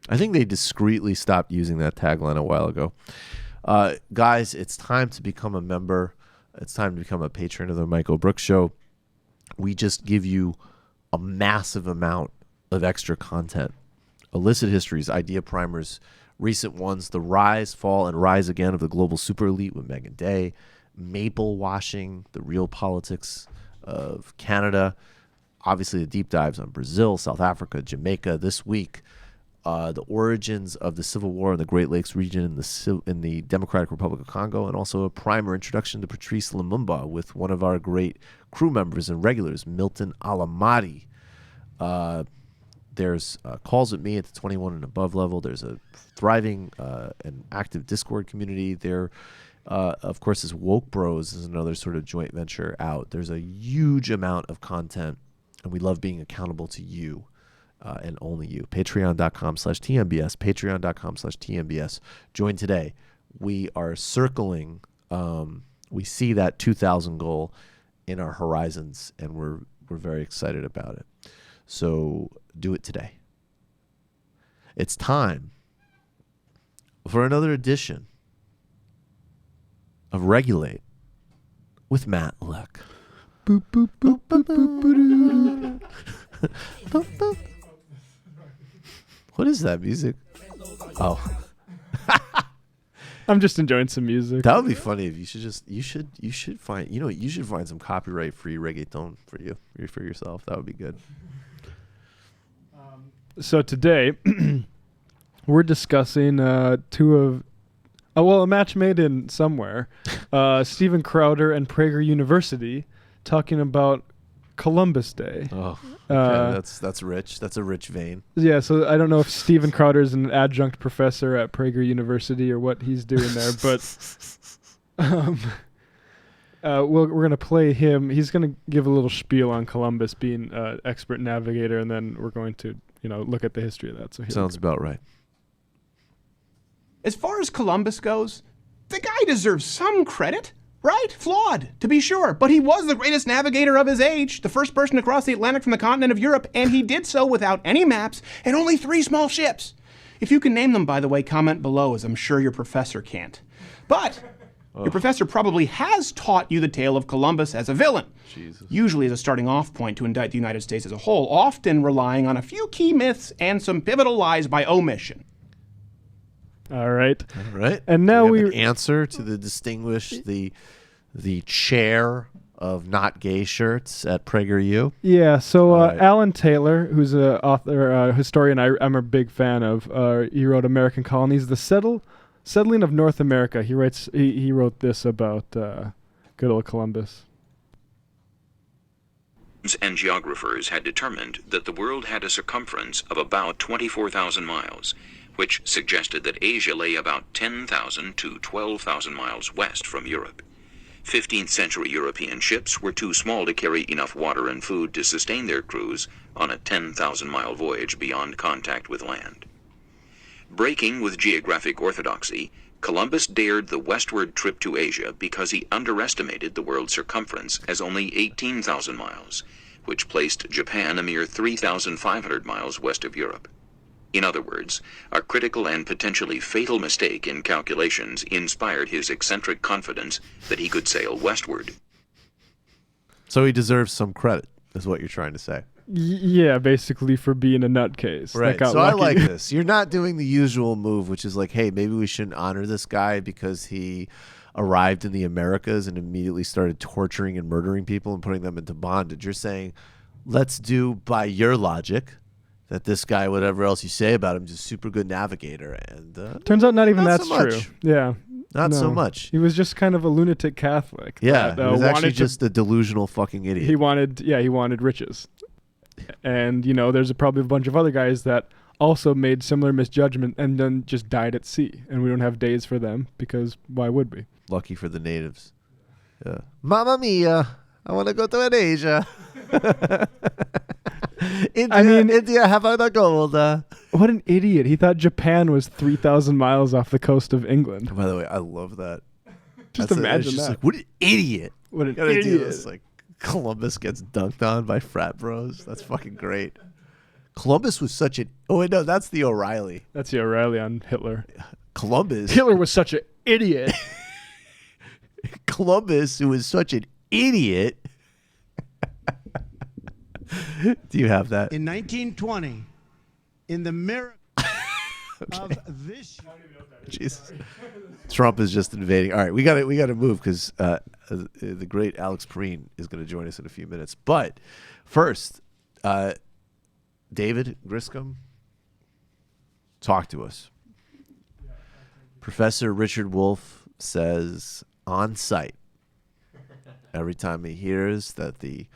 I think they discreetly stopped using that tagline a while ago. Guys, it's time to become a member. It's time to become a patron of the Michael Brooks Show. We just give you a massive amount of extra content. Illicit histories, idea primers, recent ones, the rise, fall, and rise again of the global super elite with Megan Day, maple washing, the real politics of Canada, obviously the deep dives on Brazil, South Africa, Jamaica this week, the origins of the Civil War in the Great Lakes region in the Democratic Republic of Congo, and also a primer introduction to Patrice Lumumba with one of our great crew members and regulars, Milton Alamati. There's calls at me at the 21 and above level. There's a thriving and active Discord community. There, of course, is Woke Bros is another sort of joint venture out. There's a huge amount of content, and we love being accountable to you. And only you. Patreon.com/TMBS. Patreon.com/TMBS. Join today. We are circling. We see that 2,000 goal in our horizons, and we're very excited about it. So do it today. It's time for another edition of Regulate with Matt Lech. Boop, boop, boop, boop, boop, boop, boop. What is that music? Oh. I'm just enjoying some music. That would be funny if you should find some copyright free reggaeton for yourself. That would be good. So today we're discussing a match made in somewhere. Steven Crowder and Prager University talking about Columbus Day. Oh, okay. That's rich. That's a rich vein. Yeah, so I don't know if Steven Crowder is an adjunct professor at Prager University or what he's doing there, but we're going to play him. He's going to give a little spiel on Columbus being an expert navigator, and then we're going to, look at the history of that. So sounds about right. As far as Columbus goes, the guy deserves some credit. Right? Flawed, to be sure. But he was the greatest navigator of his age, the first person to cross the Atlantic from the continent of Europe, and he did so without any maps and only 3 small ships. If you can name them, by the way, comment below, as I'm sure your professor can't. But your professor probably has taught you the tale of Columbus as a villain. Jesus. Usually as a starting off point to indict the United States as a whole, often relying on a few key myths and some pivotal lies by omission. All right. And now we have an answer to the distinguished the chair of not gay shirts at PragerU. Yeah. So Alan Taylor, who's an author, historian, I'm a big fan of. He wrote American Colonies, the settling of North America. He wrote this about good old Columbus. And geographers had determined that the world had a circumference of about 24,000 miles, which suggested that Asia lay about 10,000 to 12,000 miles west from Europe. 15th century European ships were too small to carry enough water and food to sustain their crews on a 10,000-mile voyage beyond contact with land. Breaking with geographic orthodoxy, Columbus dared the westward trip to Asia because he underestimated the world's circumference as only 18,000 miles, which placed Japan a mere 3,500 miles west of Europe. In other words, a critical and potentially fatal mistake in calculations inspired his eccentric confidence that he could sail westward. So he deserves some credit, is what you're trying to say. Yeah, basically for being a nutcase. Right. So I like this. You're not doing the usual move, which is like, hey, maybe we shouldn't honor this guy because he arrived in the Americas and immediately started torturing and murdering people and putting them into bondage. You're saying, let's do, by your logic, that this guy, whatever else you say about him, is a super good navigator. And turns out not even that's so true. Yeah. Not so much. He was just kind of a lunatic Catholic. Yeah, that, he was actually just a delusional fucking idiot. He wanted riches. And, there's probably a bunch of other guys that also made similar misjudgment and then just died at sea. And we don't have days for them because why would we? Lucky for the natives. Yeah. Mamma mia. I want to go to an Asia. India, have I the gold? What an idiot. He thought Japan was 3,000 miles off the coast of England. By the way, I love that. Just imagine just that. Like, what an idiot. What an Gotta do idiot. this, like, Columbus gets dunked on by frat bros. That's fucking great. Columbus was such an... Oh, wait, no, that's the O'Reilly. That's the O'Reilly on Hitler. Columbus. Hitler was such an idiot. Columbus, who was such an idiot. Do you have that? In 1920, in the miracle of this... Jesus. Trump is just invading. All right, we got to move because the great Alex Pareene is going to join us in a few minutes. But first, David Griscom, talk to us. Professor Richard Wolff says on site every time he hears that the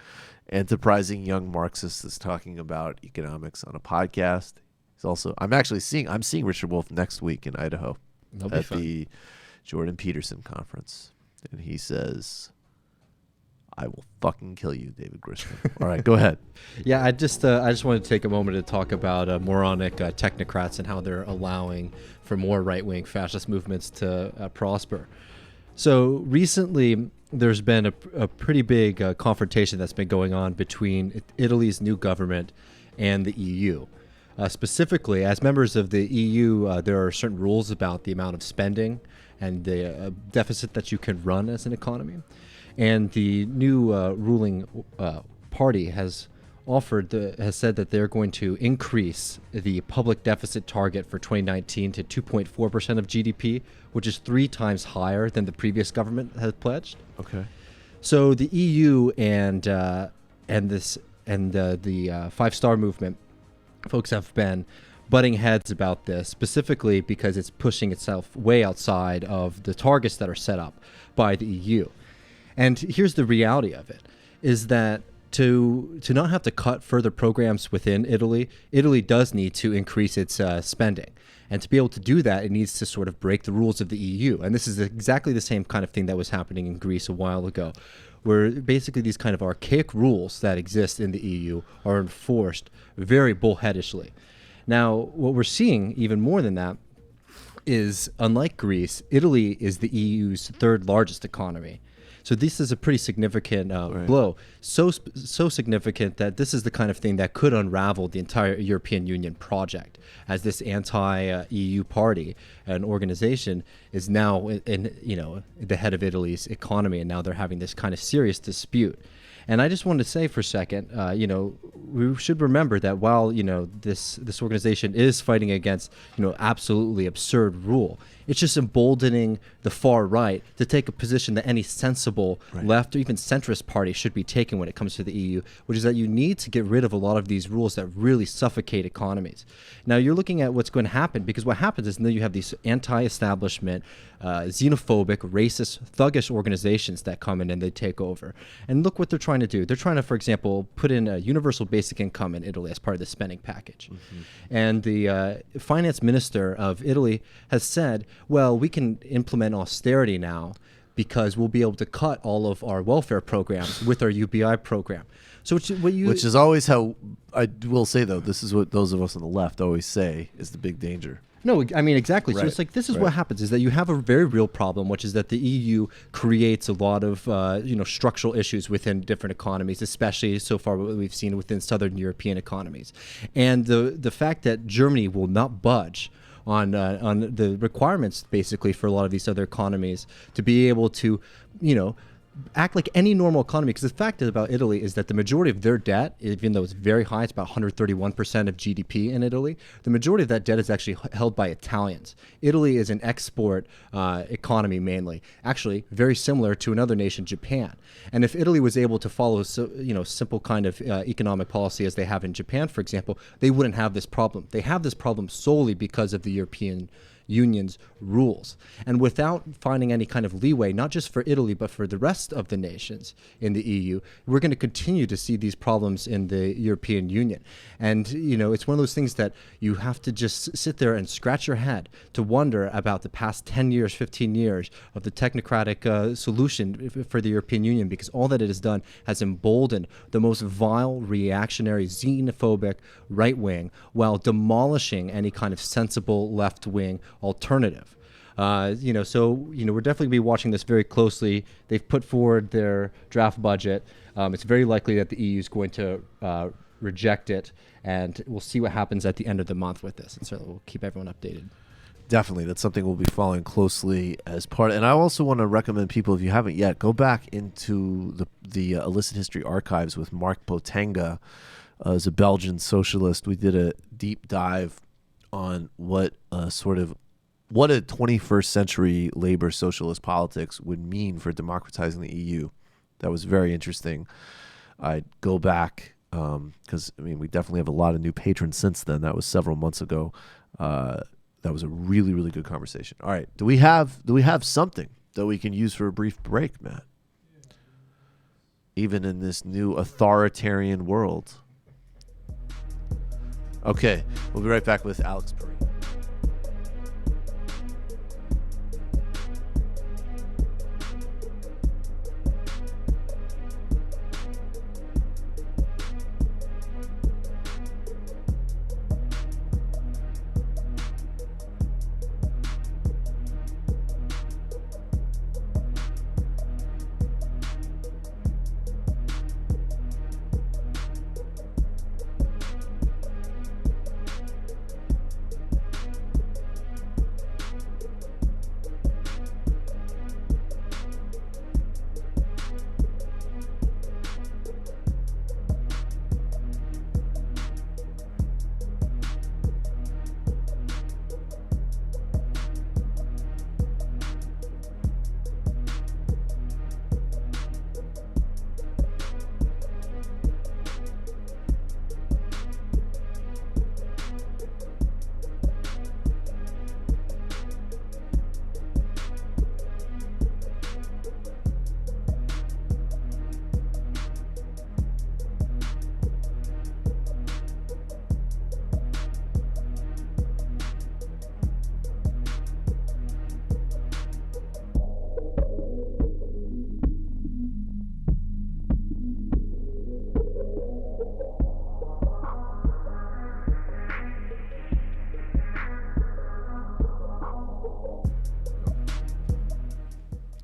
enterprising young Marxist is talking about economics on a podcast. He's also I'm seeing Richard Wolff next week in Idaho at the Jordan Peterson conference, and he says, I will fucking kill you, David Griscom. All right, go ahead. Yeah, I just wanted to take a moment to talk about moronic technocrats and how they're allowing for more right-wing fascist movements to prosper. So recently, there's been a pretty big confrontation that's been going on between Italy's new government and the EU. Specifically, as members of the EU, there are certain rules about the amount of spending and the deficit that you can run as an economy. And the new ruling party has said that they're going to increase the public deficit target for 2019 to 2.4% of GDP, which is 3 times higher than the previous government had pledged. Okay. So the EU and the Five Star Movement folks have been butting heads about this, specifically because it's pushing itself way outside of the targets that are set up by the EU. And here's the reality of it, is that to not have to cut further programs within Italy, Italy does need to increase its spending. And to be able to do that, it needs to sort of break the rules of the EU. And this is exactly the same kind of thing that was happening in Greece a while ago, where basically these kind of archaic rules that exist in the EU are enforced very bullheadishly. Now, what we're seeing even more than that is, unlike Greece, Italy is the EU's 3rd largest economy. So this is a pretty significant blow. So significant that this is the kind of thing that could unravel the entire European Union project, as this anti-EU party and organization is now in the head of Italy's economy, and now they're having this kind of serious dispute. And I just wanted to say for a second, we should remember that while this organization is fighting against absolutely absurd rule, it's just emboldening the far right to take a position that any sensible left or even centrist party should be taking when it comes to the EU, which is that you need to get rid of a lot of these rules that really suffocate economies. Now you're looking at what's going to happen, because what happens is now you have these anti-establishment, xenophobic, racist, thuggish organizations that come in and they take over. And look what they're trying to do. They're trying to, for example, put in a universal basic income in Italy as part of the spending package. Mm-hmm. And the finance minister of Italy has said, well, we can implement austerity now because we'll be able to cut all of our welfare programs with our UBI program. So which is always how, I will say though, this is what those of us on the left always say is the big danger. No, I mean, exactly. Right. So it's like, this is what happens, is that you have a very real problem, which is that the EU creates a lot of, structural issues within different economies, especially so far what we've seen within Southern European economies. And the fact that Germany will not budge on the requirements, basically, for a lot of these other economies to be able to, act like any normal economy. Because the fact about Italy is that the majority of their debt, even though it's very high, it's about 131% of GDP in Italy, the majority of that debt is actually held by Italians. Italy is an export economy mainly, actually very similar to another nation, Japan. And if Italy was able to follow simple kind of economic policy as they have in Japan, for example, they wouldn't have this problem. They have this problem solely because of the European Union's rules. And without finding any kind of leeway, not just for Italy, but for the rest of the nations in the EU, we're going to continue to see these problems in the European Union. And, it's one of those things that you have to just sit there and scratch your head to wonder about the past 10 years, 15 years of the technocratic solution for the European Union, because all that it has done has emboldened the most vile, reactionary, xenophobic right wing while demolishing any kind of sensible left wing alternative. We're definitely going to be watching this very closely. They've put forward their draft budget. It's very likely that the EU is going to reject it, and we'll see what happens at the end of the month with this. And so we'll keep everyone updated. Definitely. That's something we'll be following closely as part. And I also want to recommend people, if you haven't yet, go back into the Illicit History Archives with Mark Botenga as a Belgian socialist. We did a deep dive on what a 21st century labor socialist politics would mean for democratizing the EU. That was very interesting. I'd go back because, we definitely have a lot of new patrons since then. That was several months ago. That was a really, really good conversation. All right. Do we have something that we can use for a brief break, Matt? Even in this new authoritarian world. Okay. We'll be right back with Alex Pareene.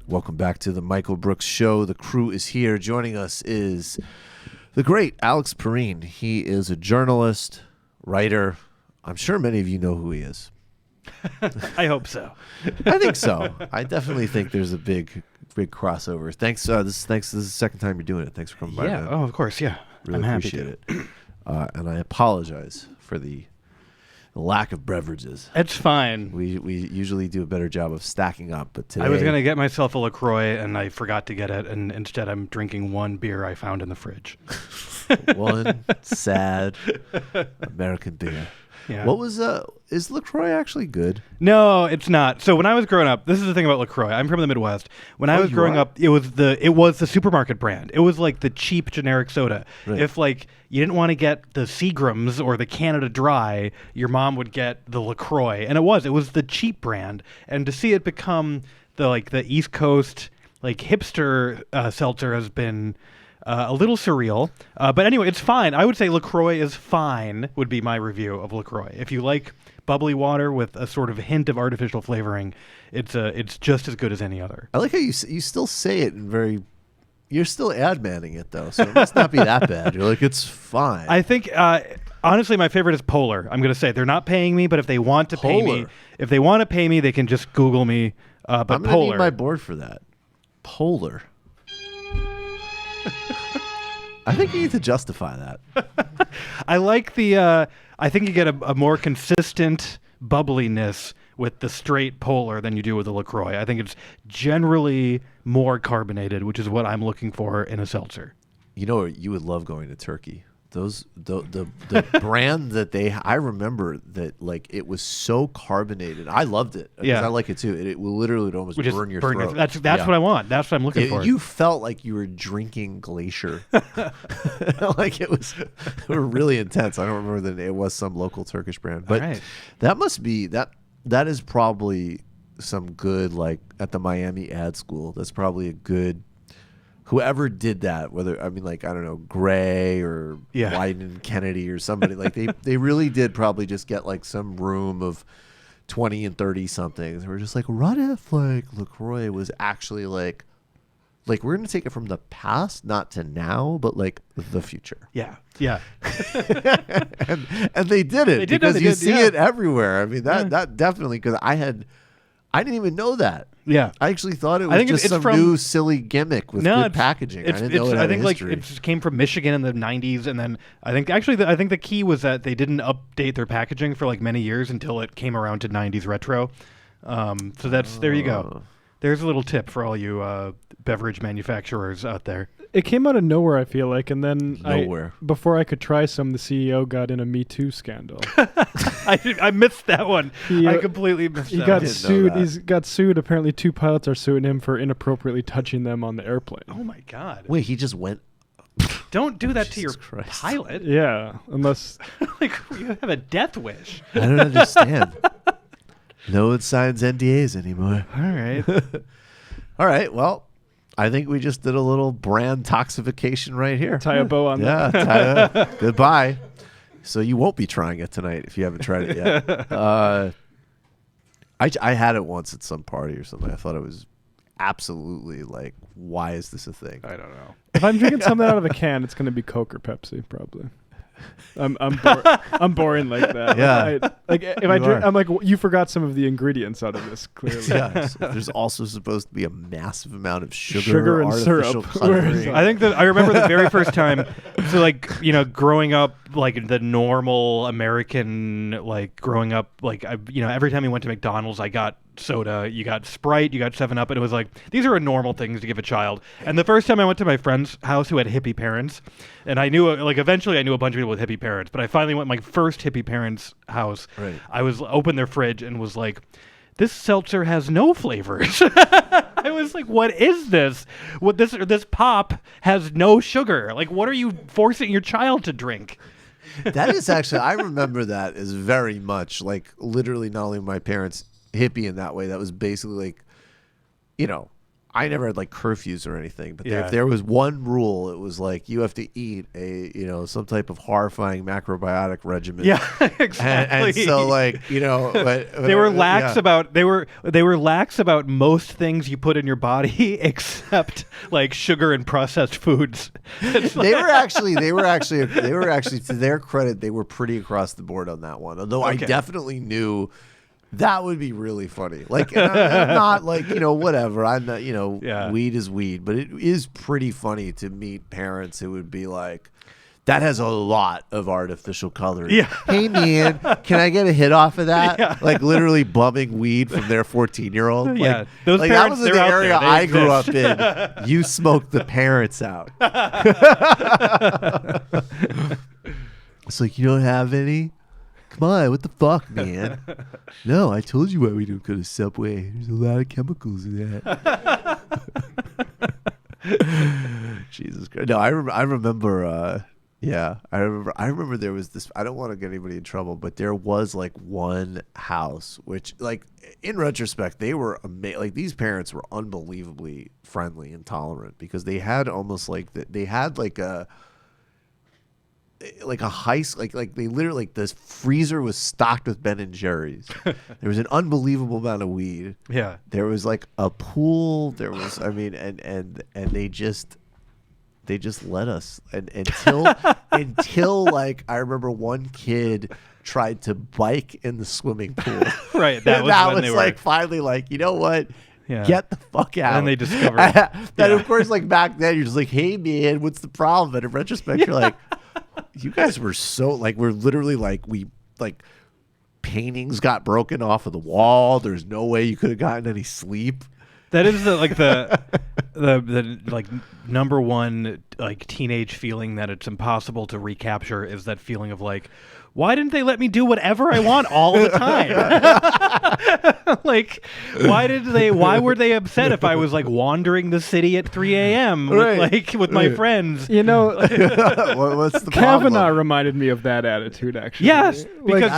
Welcome back to the Michael Brooks Show. The crew is here. Joining us is the great Alex Pareene. He is a journalist, writer. I'm sure many of you know who he is. I hope so. I think so. I definitely think there's a big crossover. Thanks. This is the second time you're doing it. Thanks for coming by. Yeah. Oh, of course. Yeah. Really I'm happy appreciate it. And I apologize for the lack of beverages. It's fine. We usually do a better job of stacking up, but today I was going to get myself a LaCroix and I forgot to get it, and instead I'm drinking one beer I found in the fridge. One sad American beer. Yeah. What was is LaCroix actually good? No, it's not. So when I was growing up, this is the thing about LaCroix. I'm from the Midwest. When I was growing up, it was the supermarket brand. It was like the cheap generic soda. Right. If like you didn't want to get the Seagrams or the Canada Dry, your mom would get the LaCroix, and it was the cheap brand. And to see it become the East Coast hipster seltzer has been a little surreal, but anyway, it's fine. I would say LaCroix is fine, would be my review of LaCroix. If you like bubbly water with a sort of hint of artificial flavoring, it's just as good as any other. I like how you still say it in very... You're still ad-manning it, though, so it must not be that bad. You're like, it's fine. I think, honestly, my favorite is Polar. I'm going to say they're not paying me, but if they want to pay me, they can just Google me. But I'm Polar. gonna need my board for that. Polar. I think you need to justify that. I like I think you get a more consistent bubbliness with the straight Polar than you do with the LaCroix. I think it's generally more carbonated, which is what I'm looking for in a seltzer. You know, you would love going to Turkey the brand that I remember that like it was so carbonated. I loved it. Yeah, I like it too. It will literally almost burn your throat. That's what I want. That's what I'm looking for. You felt like you were drinking Glacier. Like it was really intense. I don't remember it was some local Turkish brand, but that must be that is probably some good, like at the Miami ad school. That's probably a good. Whoever did that, whether I don't know, Gray or Wyden Kennedy or somebody, like they really did probably just get like some room of 20 and 30 somethings. We're just like, what if like LaCroix was actually like we're gonna take it from the past, not to now, but like the future. Yeah. and they did it because you see it everywhere. I mean that definitely, because I didn't even know that. Yeah, I actually thought it was just some new silly gimmick with good packaging. I didn't know it had I think history. like it just came from Michigan in the 90s, and then I think the key was that they didn't update their packaging for like many years until it came around to 90s retro. So there you go. There's a little tip for all you beverage manufacturers out there. It came out of nowhere, I feel like, and then before I could try some, the CEO got in a Me Too scandal. I missed that one. I completely missed that. He got sued. He's got sued. Apparently, 2 pilots are suing him for inappropriately touching them on the airplane. Oh my God! Wait, he just went. Don't do that to your pilot. Yeah, unless like you have a death wish. I don't understand. No one signs NDAs anymore. All right. All right. Well, I think we just did a little brand toxification right here. Tie a bow on that. Goodbye. So you won't be trying it tonight if you haven't tried it yet. I had it once at some party or something. I thought it was absolutely like, why is this a thing? I don't know. If I'm drinking something out of a can, it's going to be Coke or Pepsi, probably. I'm boring like that. Yeah. If I drink, I'm like, you forgot some of the ingredients out of this, clearly. Yeah. So there's also supposed to be a massive amount of sugar and artificial syrup. coloring. I remember the very first time. So like, growing up, like the normal American, like growing up, like every time we went to McDonald's, I got soda, you got Sprite, you got 7-Up, and it was like, these are normal things to give a child. And the first time I went to my friend's house who had hippie parents, and I knew, like, eventually I knew a bunch of people with hippie parents, but I finally went to my first hippie parents' house. Right. I opened their fridge and was like, this seltzer has no flavors. I was like, what is this? This pop has no sugar. Like, what are you forcing your child to drink? That is actually, I remember that as very much like literally not only my parents hippie in that way. That was basically like, I never had like curfews or anything, but if there was one rule, it was like you have to eat some type of horrifying macrobiotic regimen. Yeah, exactly. And so like but they were lax about they were lax about most things you put in your body except like sugar and processed foods. They were actually to their credit, they were pretty across the board on that one. Although I definitely knew. That would be really funny. Like, and I'm not like, whatever. I'm not, weed is weed. But it is pretty funny to meet parents who would be like, that has a lot of artificial coloring. Yeah. Hey, man, can I get a hit off of that? Yeah. Like, literally bumming weed from their 14-year-old. Like, yeah. Those like parents, that was in the area I grew up in. You smoked the parents out. It's like, you don't have any? Come on, what the fuck, man? No, I told you why we don't go to Subway. There's a lot of chemicals in that. Jesus Christ. No, I remember I remember there was this, I don't want to get anybody in trouble, but there was like one house which, like, in retrospect, they were like, these parents were unbelievably friendly and tolerant because they had almost like they had like a heist, like they literally, like, this freezer was stocked with Ben and Jerry's. There was an unbelievable amount of weed. Yeah. There was like a pool. There was, and they just let us until like, I remember one kid tried to bike in the swimming pool. Right. That was like finally like, you know what? Yeah. Get the fuck out. And they discovered that. Of course, like back then, you're just like, hey man, what's the problem? But in retrospect, you're like, you guys were so like, we're literally like, paintings got broken off of the wall. There's no way you could have gotten any sleep. That is the the like number one like teenage feeling that it's impossible to recapture is that feeling of like, why didn't they let me do whatever I want all the time? Like, why were they upset if I was like wandering the city at 3 a.m. with my friends? You know, what's the Kavanaugh problem? reminded me of that attitude, actually. Yes, because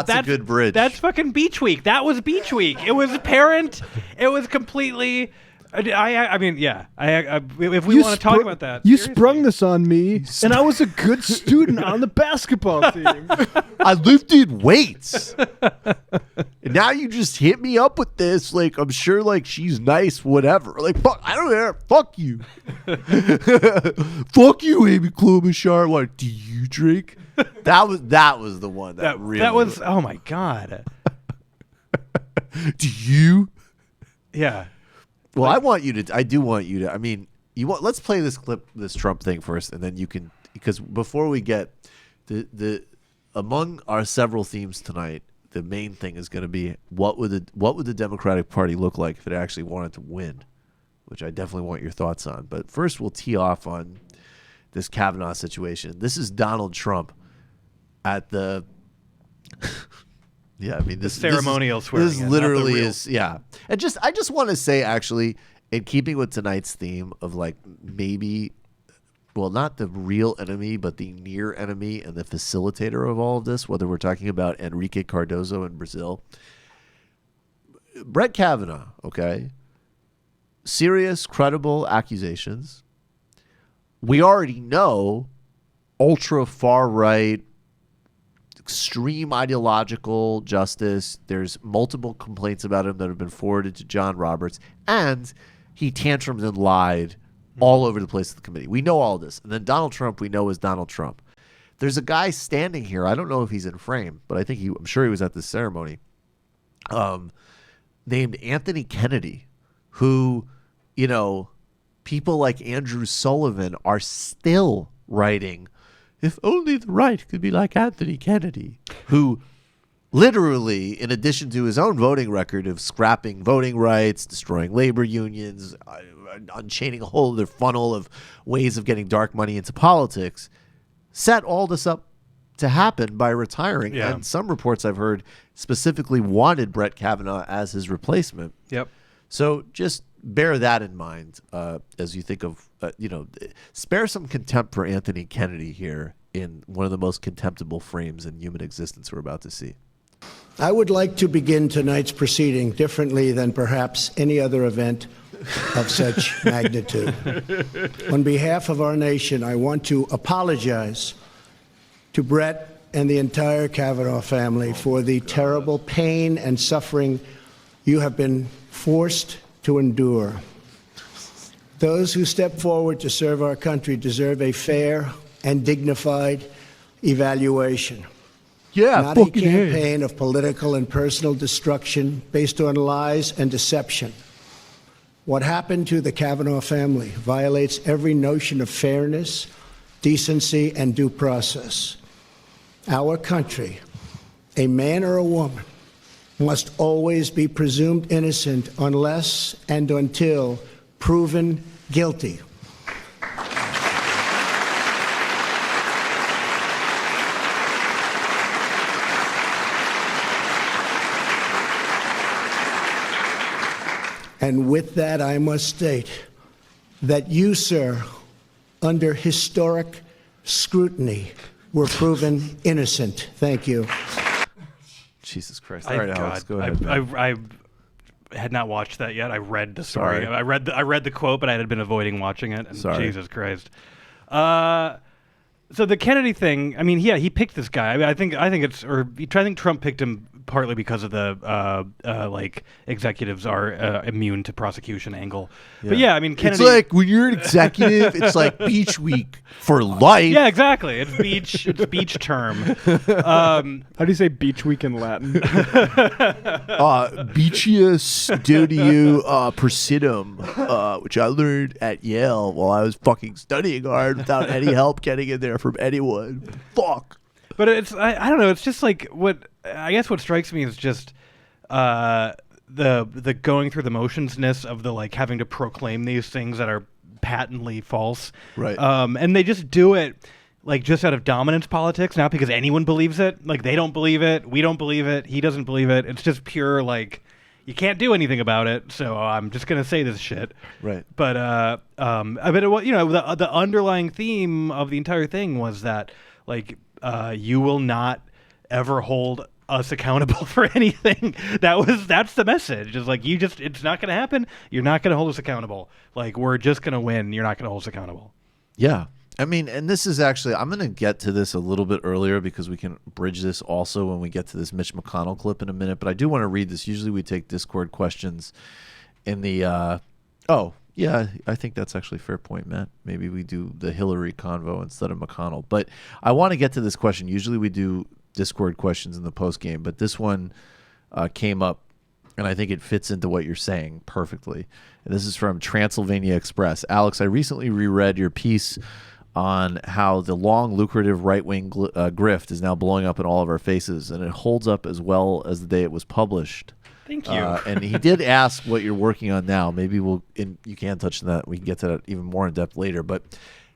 that's a good bridge. That's fucking Beach Week. That was Beach Week. It was apparent. It was completely. I mean, yeah. If we want to talk about that, you sprung this on me, and I was a good student on the basketball team. I lifted weights, and now you just hit me up with this. Like, I'm sure, like, she's nice, whatever. Like, fuck, I don't care. Fuck you. Fuck you, Amy Klobuchar. What? Do you drink? That was the one that really. That was. Oh my god. Do you? Yeah. Well, I do want you to. I mean, let's play this clip, this Trump thing first, and then you can, because before we get the among our several themes tonight, the main thing is going to be what would the Democratic Party look like if it actually wanted to win, which I definitely want your thoughts on. But first, we'll tee off on this Kavanaugh situation. This is Donald Trump at the. Yeah, I mean, this ceremonial swearing. This literally is, yeah. And I just want to say, actually, in keeping with tonight's theme of like maybe, well, not the real enemy, but the near enemy and the facilitator of all of this, whether we're talking about Enrique Cardozo in Brazil, Brett Kavanaugh, okay, serious, credible accusations. We already know ultra far right, extreme ideological justice. There's multiple complaints about him that have been forwarded to John Roberts, and he tantrumed and lied all over the place at the committee. We know all this. And then Donald Trump, we know is Donald Trump. There's a guy standing here. I don't know if he's in frame, but I'm sure he was at this ceremony. Named Anthony Kennedy, who, people like Andrew Sullivan are still writing. If only the right could be like Anthony Kennedy, who literally, in addition to his own voting record of scrapping voting rights, destroying labor unions, unchaining a whole other funnel of ways of getting dark money into politics, set all this up to happen by retiring. Yeah. And some reports I've heard specifically wanted Brett Kavanaugh as his replacement. Yep. So just bear that in mind as you think of, spare some contempt for Anthony Kennedy here in one of the most contemptible frames in human existence we're about to see. I would like to begin tonight's proceeding differently than perhaps any other event of such magnitude. On behalf of our nation, I want to apologize to Brett and the entire Kavanaugh family for the terrible pain and suffering you have been forced to endure. Those who step forward to serve our country deserve a fair and dignified evaluation. Yeah, not a campaign of political and personal destruction based on lies and deception. What happened to the Kavanaugh family violates every notion of fairness, decency, and due process. Our country, a man or a woman, must always be presumed innocent unless and until proven guilty. And with that, I must state that you, sir, under historic scrutiny, were proven innocent. Thank you. Jesus Christ. All right, Alex, go ahead. I had not watched that yet. I read the story. Sorry. I read the quote, but I had been avoiding watching it. And Sorry. Jesus Christ. So the Kennedy thing, I mean, yeah, he picked this guy. I mean, I think Trump picked him partly because of the like executives are immune to prosecution angle. Yeah. But yeah, I mean, Kennedy. It's like when you're an executive, it's like beach week for life. Yeah, exactly. It's beach term. How do you say beach week in Latin? Beachia studio persidum, which I learned at Yale while I was fucking studying hard without any help getting in there from anyone. Fuck. But it's I don't know. It's just like what strikes me is just the going through the motionsness of the like having to proclaim these things that are patently false. Right. And they just do it like just out of dominance politics, not because anyone believes it. Like they don't believe it, we don't believe it, he doesn't believe it. It's just pure like you can't do anything about it, so I'm just gonna say this shit. Right. But I bet it, you know, the underlying theme of the entire thing was that like you will not ever hold us accountable for anything. That's the message. It's like it's not gonna happen. You're not gonna hold us accountable. Like we're just gonna win. You're not gonna hold us accountable. Yeah. I mean, and this is actually, I'm going to get to this a little bit earlier because we can bridge this also when we get to this Mitch McConnell clip in a minute. But I do want to read this. Usually we take Discord questions in the, oh, yeah, I think that's actually a fair point, Matt. Maybe we do the Hillary convo instead of McConnell. But I want to get to this question. Usually we do Discord questions in the post game, but this one came up, and I think it fits into what you're saying perfectly. And this is from Transylvania Express. Alex, I recently reread your piece on how the long, lucrative right-wing grift is now blowing up in all of our faces, and it holds up as well as the day it was published. Thank you. And he did ask what you're working on now. Maybe you can touch on that. We can get to that even more in depth later. But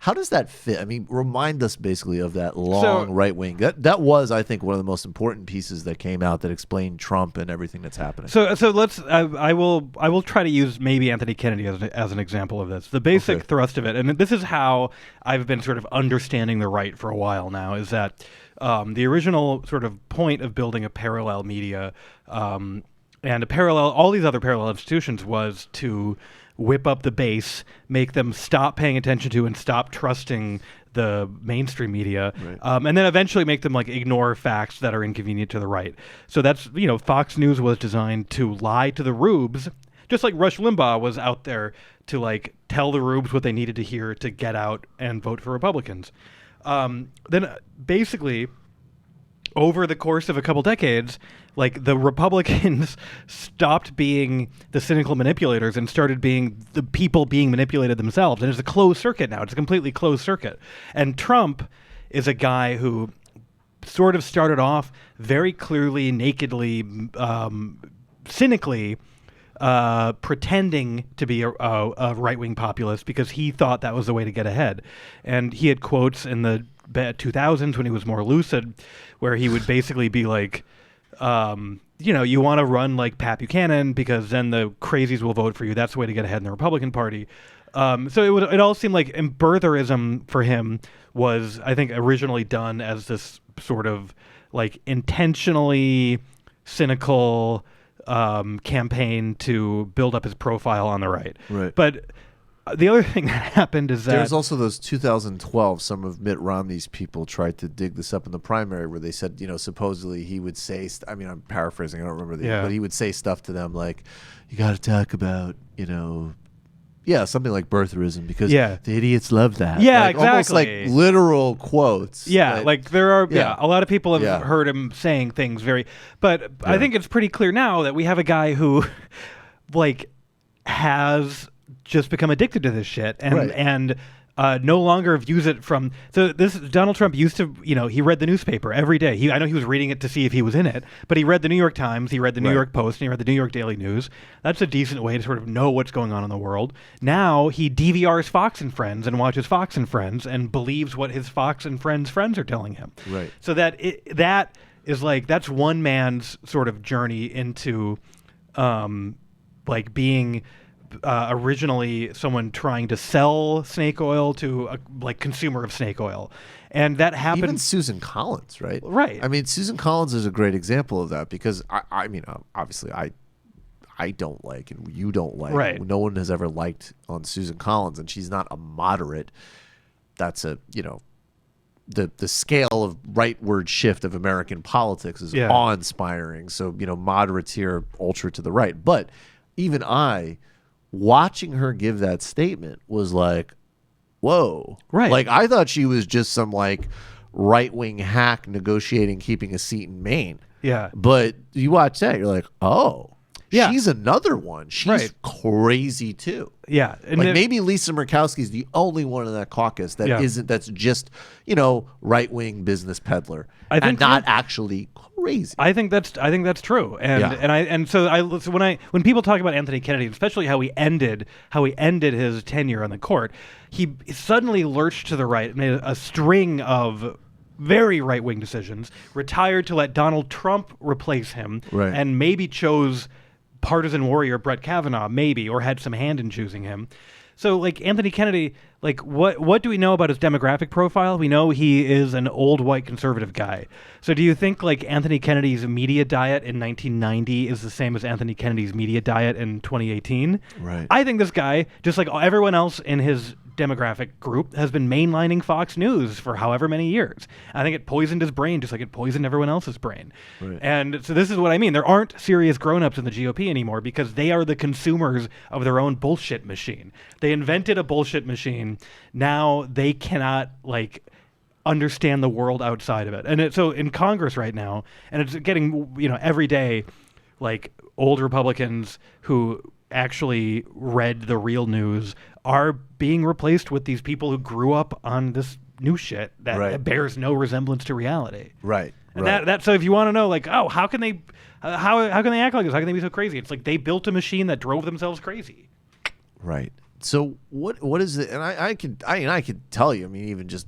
how does that fit? I mean, remind us basically of that long right wing. That was, I think, one of the most important pieces that came out that explained Trump and everything that's happening. So let's. I will try to use maybe Anthony Kennedy as an example of this. The basic thrust of it, and this is how I've been sort of understanding the right for a while now, is that the original sort of point of building a parallel media and all these other parallel institutions was to whip up the base, make them stop paying attention to and stop trusting the mainstream media, and then eventually make them like ignore facts that are inconvenient to the right. So that's, you know, Fox News was designed to lie to the rubes, just like Rush Limbaugh was out there to like tell the rubes what they needed to hear to get out and vote for Republicans. Then basically, over the course of a couple decades, like the Republicans stopped being the cynical manipulators and started being the people being manipulated themselves. And it's a closed circuit now. It's a completely closed circuit. And Trump is a guy who sort of started off very clearly, nakedly, cynically pretending to be a right-wing populist because he thought that was the way to get ahead. And he had quotes in the 2000s when he was more lucid where he would basically be like, you know, you want to run like Pat Buchanan because then the crazies will vote for you. That's the way to get ahead in the Republican Party. So it all seemed like birtherism for him was, I think, originally done as this sort of like intentionally cynical campaign to build up his profile on the right. Right. But the other thing that happened is that there's also those 2012, some of Mitt Romney's people tried to dig this up in the primary where they said, you know, supposedly he would say, I mean, I'm paraphrasing, I don't remember but he would say stuff to them like, you got to talk about, you know, something like birtherism because the idiots love that. Yeah, like, exactly. Almost like literal quotes. Yeah, like there are a lot of people have heard him saying things but I think it's pretty clear now that we have a guy who like has just become addicted to this shit and no longer views it from. So this Donald Trump used to, you know, he read the newspaper every day. I know he was reading it to see if he was in it, but he read the New York Times, he read the New York Post, and he read the New York Daily News. That's a decent way to sort of know what's going on in the world. Now he DVRs Fox and Friends and watches Fox and Friends and believes what his Fox and Friends are telling him. Right. So that is like, that's one man's sort of journey into like being originally someone trying to sell snake oil to a like consumer of snake oil, and that happened. Even Susan Collins, right? Right. I mean, Susan Collins is a great example of that because I mean, obviously, I don't like and you don't like. Right. No one has ever liked on Susan Collins, and she's not a moderate. That's a, you know, the scale of rightward shift of American politics is awe-inspiring. So, you know, moderates here, ultra to the right, but even watching her give that statement was like, whoa. Right. Like, I thought she was just some, like, right-wing hack negotiating keeping a seat in Maine. Yeah. But you watch that, you're like, oh. Yeah. She's another one. She's crazy too. Yeah. And like maybe Lisa Murkowski's the only one in that caucus that isn't, that's just, right-wing business peddler and not actually crazy. I think that's true. And when people talk about Anthony Kennedy, especially how he ended his tenure on the court, he suddenly lurched to the right and made a string of very right-wing decisions, retired to let Donald Trump replace him, and maybe chose partisan warrior Brett Kavanaugh, maybe, or had some hand in choosing him. So, like, Anthony Kennedy, like, what do we know about his demographic profile? We know he is an old white conservative guy. So do you think, like, Anthony Kennedy's media diet in 1990 is the same as Anthony Kennedy's media diet in 2018? Right. I think this guy, just like everyone else in his demographic group, has been mainlining Fox News for however many years. I think it poisoned his brain just like it poisoned everyone else's brain. Right. And so this is what I mean. There aren't serious grown-ups in the GOP anymore because they are the consumers of their own bullshit machine. They invented a bullshit machine. Now they cannot, like, understand the world outside of it. And so in Congress right now, and it's getting, every day, like, old Republicans who actually read the real news are being replaced with these people who grew up on this new shit that bears no resemblance to reality. Right. And that so if you want to know, like, how can they how can they act like this? How can they be so crazy? It's like they built a machine that drove themselves crazy. Right. So what is it? And I could tell you. I mean, even just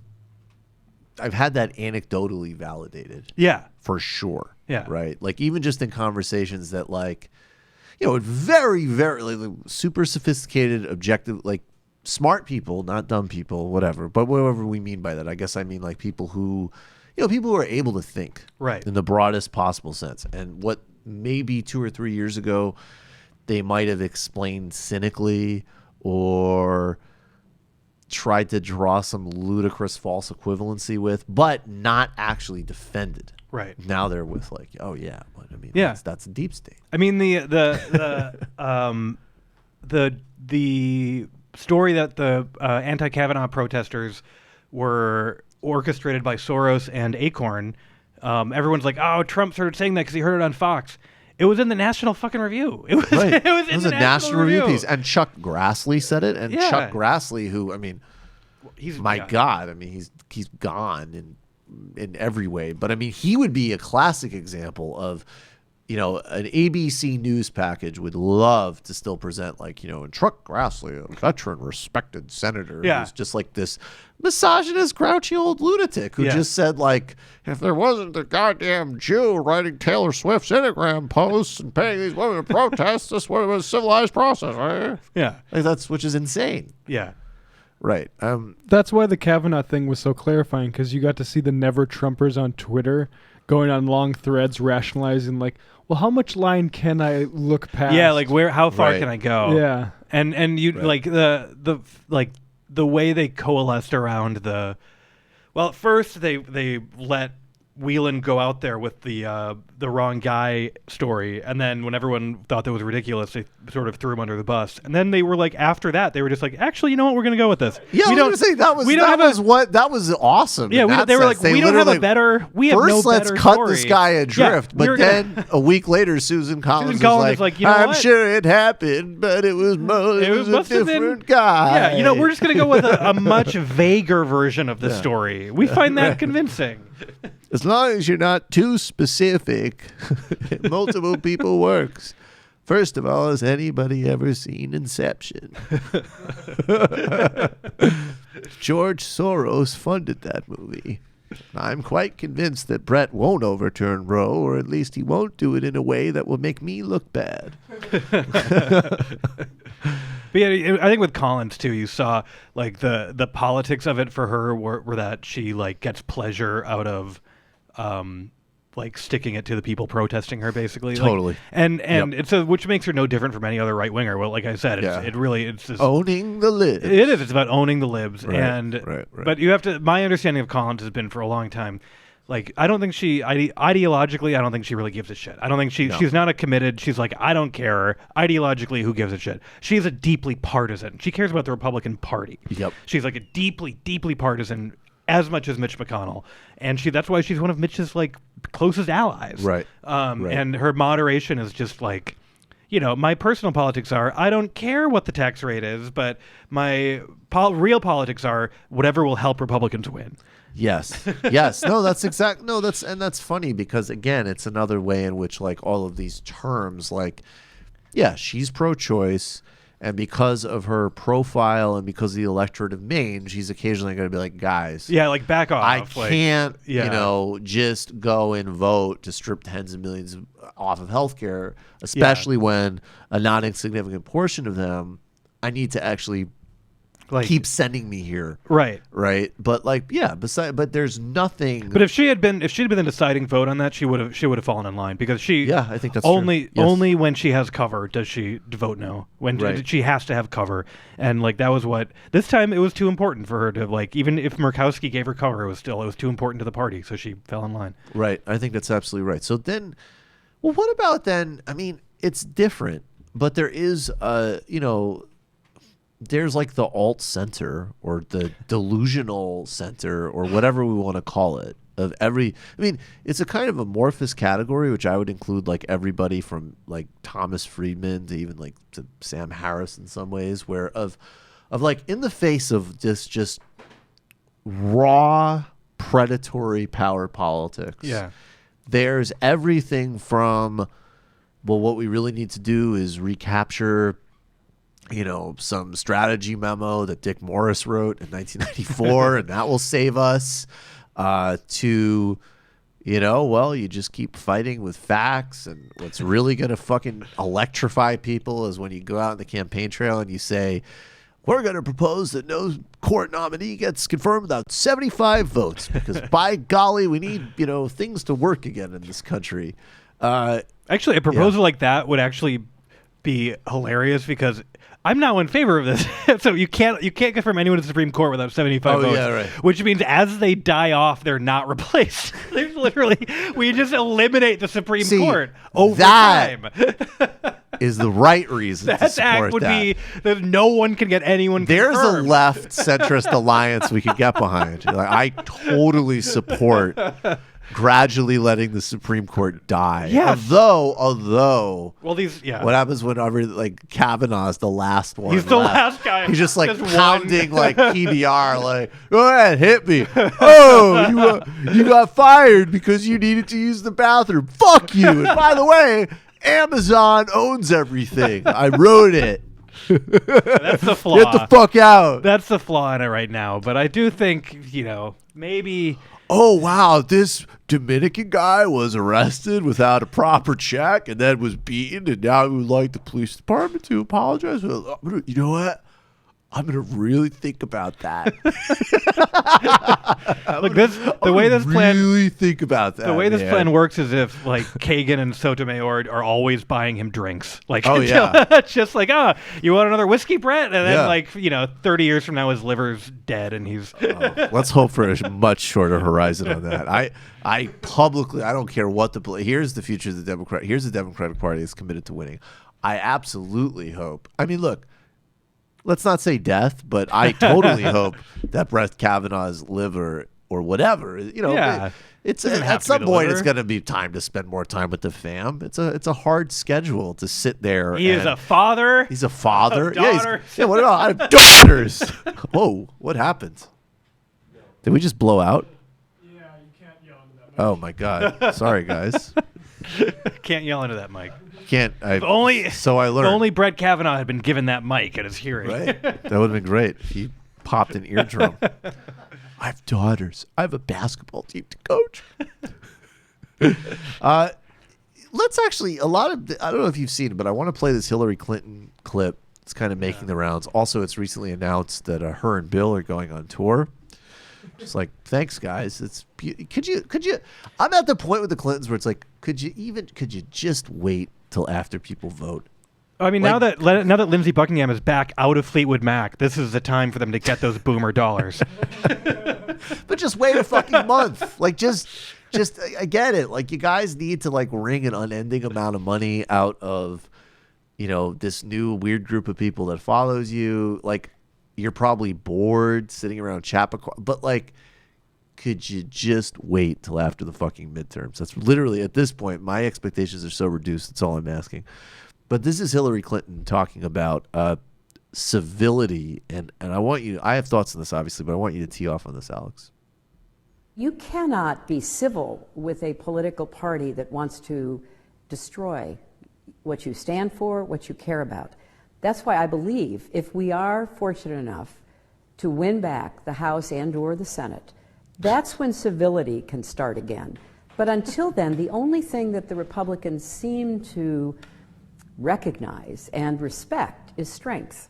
I've had that anecdotally validated. Yeah. For sure. Yeah. Right. Like even just in conversations that like, very, very like, super sophisticated, objective, like smart people, not dumb people, whatever. But whatever we mean by that, I guess I mean like people who, people who are able to think right in the broadest possible sense. And what maybe 2 or 3 years ago they might have explained cynically or tried to draw some ludicrous false equivalency with, but not actually defended. Right. Now they're with like, oh yeah, but I mean, yeah, that's a deep state. I mean the story that the anti-Kavanaugh protesters were orchestrated by Soros and Acorn. Everyone's like, oh, Trump started saying that because he heard it on Fox. It was in the National fucking Review. It was. Right. It was in the a National Review piece, piece. and Chuck Grassley said it. And Yeah. Chuck Grassley, who I mean, he's God. I mean, he's gone in every way. But I mean, he would be a classic example of, an ABC news package would love to still present like, and Chuck Grassley, a veteran, respected senator, who's just like this misogynist, grouchy old lunatic who just said like, if there wasn't the goddamn Jew writing Taylor Swift's Instagram posts and paying these women to protest, this would have been a civilized process, right? Yeah. Like which is insane. Yeah. Right. That's why the Kavanaugh thing was so clarifying, because you got to see the never Trumpers on Twitter going on long threads rationalizing like, well, how much line can I look past? Yeah, like how far can I go? Yeah. And you like the way they coalesced around well, at first they let Whelan go out there with the wrong guy story, and then when everyone thought that was ridiculous, they sort of threw him under the bus. And then they were like, after that, they were just like, actually, you know what, we're gonna go with this. Yeah, I was gonna say that was awesome. Yeah, they were like, we don't have a better. We have no better let's cut story. this guy adrift. But then a week later, Susan Collins is like, you know I'm what? sure it happened, but it was a different guy. Yeah, we're just gonna go with a much vaguer version of the story. We find that convincing. As long as you're not too specific, multiple people works. First of all, has anybody ever seen Inception? George Soros funded that movie. I'm quite convinced that Brett won't overturn Roe, or at least he won't do it in a way that will make me look bad. But yeah, I think with Collins too, you saw like the politics of it for her were that she like gets pleasure out of like sticking it to the people protesting her, basically. Totally. Like, and it's which makes her no different from any other right winger. Well, like I said, it's just owning the libs. It is. It's about owning the libs. Right. But you have to. My understanding of Collins has been for a long time. Like, I don't think she ideologically, I don't think she really gives a shit. I don't think she's not a committed. She's like, I don't care. Ideologically, who gives a shit? She's a deeply partisan. She cares about the Republican Party. Yep. She's like a deeply, deeply partisan, as much as Mitch McConnell, and that's why she's one of Mitch's like closest allies. Right. And her moderation is just like, my personal politics are, I don't care what the tax rate is, but my real politics are whatever will help Republicans win. Yes. No, that's funny because again, it's another way in which like all of these terms, like, yeah, she's pro-choice, and because of her profile and because of the electorate of Maine, she's occasionally going to be like, guys, yeah, like back off. I can't, just go and vote to strip tens of millions off of healthcare, especially when a not insignificant portion of them, I need to actually keep sending me here. Right. But but there's nothing. But if she had been the deciding vote on that, she would have fallen in line because I think that's only true. Yes. Only when she has cover does she vote no. When she has to have cover, and like that was what this time it was too important for her to like. Even if Murkowski gave her cover, it was too important to the party, so she fell in line. Right. I think that's absolutely right. So then, well, what about then? I mean, it's different, but there is there's like the alt center or the delusional center or whatever we want to call it it's a kind of amorphous category, which I would include like everybody from like Thomas Friedman to even like to Sam Harris in some ways, where of like in the face of this just raw predatory power politics. Yeah. There's everything from, well, what we really need to do is recapture some strategy memo that Dick Morris wrote in 1994, and that will save us, to, you just keep fighting with facts. And what's really going to fucking electrify people is when you go out on the campaign trail and you say, we're going to propose that no court nominee gets confirmed without 75 votes because by golly, we need, things to work again in this country. Actually, a proposal like that would actually be hilarious because I'm now in favor of this. So you can't confirm anyone to the Supreme Court without 75 votes. Yeah, right. Which means as they die off, they're not replaced. There's literally, we just eliminate the Supreme Court over time. Is the right reason to support act would be that no one can get anyone There's confirmed. a left centrist alliance we could get behind. Like, I totally support gradually letting the Supreme Court die. Yes. Although, well, what happens whenever like Kavanaugh's the last one? He's the last guy. He's just like Just pounding like PBR, like, go ahead, hit me. Oh, you got fired because you needed to use the bathroom. Fuck you. And by the way, Amazon owns everything. I wrote it. That's the flaw. Get the fuck out. That's the flaw in it right now. But I do think, maybe. Oh, wow, this Dominican guy was arrested without a proper check and then was beaten, and now we would like the police department to apologize. You know what? I'm going to really think about that. Look, the way this plan works is if like Kagan and Sotomayor are always buying him drinks. Like, it's just like, you want another whiskey, Brett? And then 30 years from now, his liver's dead and he's. Let's hope for a much shorter horizon on that. I publicly, I don't care what here's the future of the Democrat. Here's the Democratic Party is committed to winning. I absolutely hope. I mean, look. Let's not say death, but I totally hope that Brett Kavanaugh's liver or whatever, it's at some point it's going to be time to spend more time with the fam. It's a hard schedule to sit there. He is a father. He's a father. Daughters. What about I have daughters? Whoa, what happened? Did we just blow out? Yeah, you can't yell into that mic. Oh my God! Sorry, guys. Can't yell into that mic. Can't. I learned. If only Brett Kavanaugh had been given that mic at his hearing. Right. That would have been great if he popped an eardrum. I have daughters. I have a basketball team to coach. Let's actually, I don't know if you've seen it, but I want to play this Hillary Clinton clip. It's kind of making the rounds. Also, it's recently announced that her and Bill are going on tour. Just like, thanks, guys. Could you? I'm at the point with the Clintons where it's like, could you just wait till after people vote? I mean, now that Lindsey Buckingham is back out of Fleetwood Mac, this is the time for them to get those boomer dollars. But just wait a fucking month. Like, just I get it. Like, you guys need to like wring an unending amount of money out of, this new weird group of people that follows you. Like, you're probably bored sitting around Chappaqua, but like, could you just wait till after the fucking midterms? That's literally, at this point, my expectations are so reduced. That's all I'm asking. But this is Hillary Clinton talking about civility, and I have thoughts on this, obviously, but I want you to tee off on this, Alex. You cannot be civil with a political party that wants to destroy what you stand for, what you care about. That's why I believe if we are fortunate enough to win back the House and/or the Senate, that's when civility can start again. But until then, the only thing that the Republicans seem to recognize and respect is strength.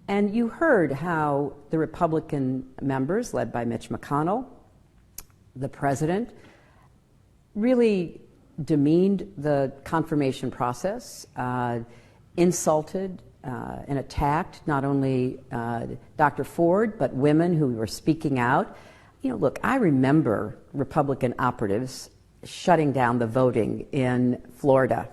And you heard how the Republican members, led by Mitch McConnell, the president, really demeaned the confirmation process, insulted and attacked not only Dr. Ford, but women who were speaking out. You know, look, I remember Republican operatives shutting down the voting in Florida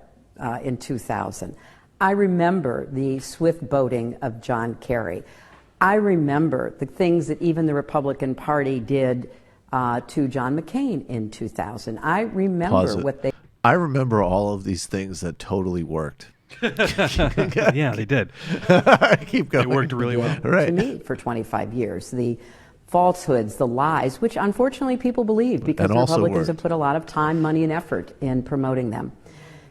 in 2000. I remember the swift voting of John Kerry. I remember the things that even the Republican Party did to John McCain in 2000. I remember what they... I remember all of these things that totally worked. Yeah, they did. Keep going. It worked really well. Right. To me for 25 years. The falsehoods, the lies, which unfortunately people believe because the Republicans have put a lot of time, money, and effort in promoting them.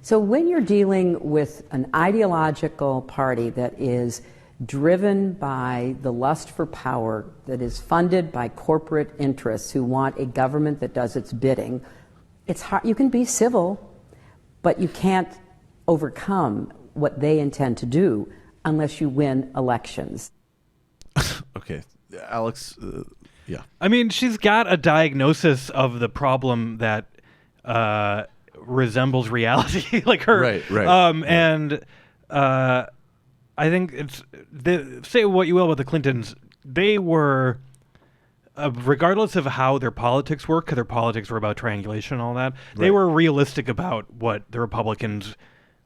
So when you're dealing with an ideological party that is driven by the lust for power, that is funded by corporate interests who want a government that does its bidding, it's hard. You can be civil, but you can't overcome what they intend to do unless you win elections. Okay, Alex, yeah. I mean, she's got a diagnosis of the problem that resembles reality, like her. Right. And I think it's say what you will about the Clintons. They were, regardless of how their politics work, because their politics were about triangulation and all that, they were realistic about what the Republicans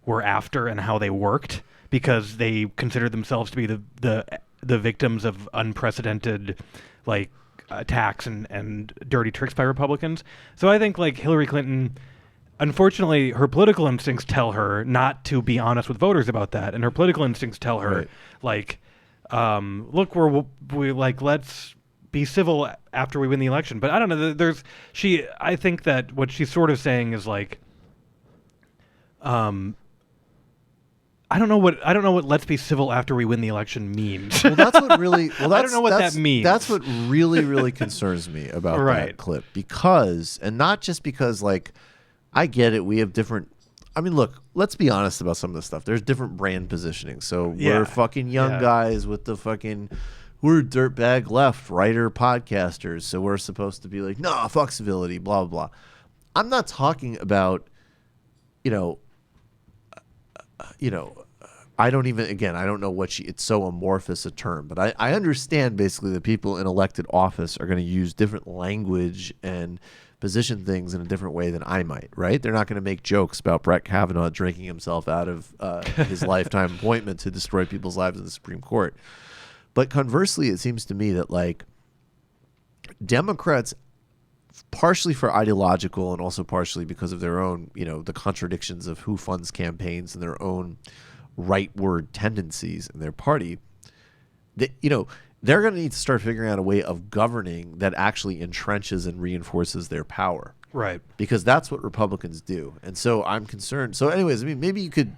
were after and how they worked, because they considered themselves to be the victims of unprecedented attacks and dirty tricks by Republicans. So I think Hillary Clinton, unfortunately, her political instincts tell her not to be honest with voters about that, and her political instincts tell her look, let's be civil after we win the election. But I don't know. I think that what she's sort of saying is I don't know what let's be civil after we win the election means. Well, that's what really. Well, I don't know what that means. That's what really concerns me about that clip, because, and not just because I get it. We have different. I mean, look, let's be honest about some of this stuff. There's different brand positioning. So we're fucking young guys with the fucking. We're dirtbag left writer podcasters. So we're supposed to be nah, fuck civility, blah blah blah. I'm not talking about, I don't even, again, I don't know it's so amorphous a term, but I understand basically that people in elected office are going to use different language and position things in a different way than I might, right? They're not going to make jokes about Brett Kavanaugh drinking himself out of his lifetime appointment to destroy people's lives in the Supreme Court. But conversely, it seems to me that Democrats, partially for ideological and also partially because of their own, the contradictions of who funds campaigns and their own rightward tendencies in their party, that, they're going to need to start figuring out a way of governing that actually entrenches and reinforces their power. Right. Because that's what Republicans do. And so I'm concerned. So anyways, I mean, maybe you could,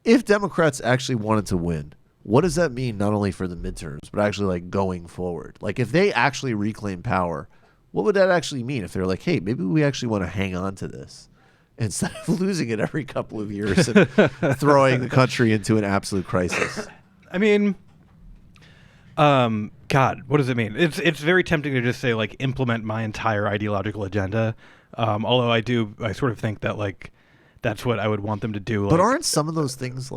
if Democrats actually wanted to win, what does that mean not only for the midterms, but actually going forward? If they actually reclaim power, what would that actually mean if they're hey, maybe we actually want to hang on to this instead of losing it every couple of years and throwing the country into an absolute crisis? I mean, God, what does it mean? It's very tempting to just say implement my entire ideological agenda. Although I sort of think that that's what I would want them to do. But aren't some of those things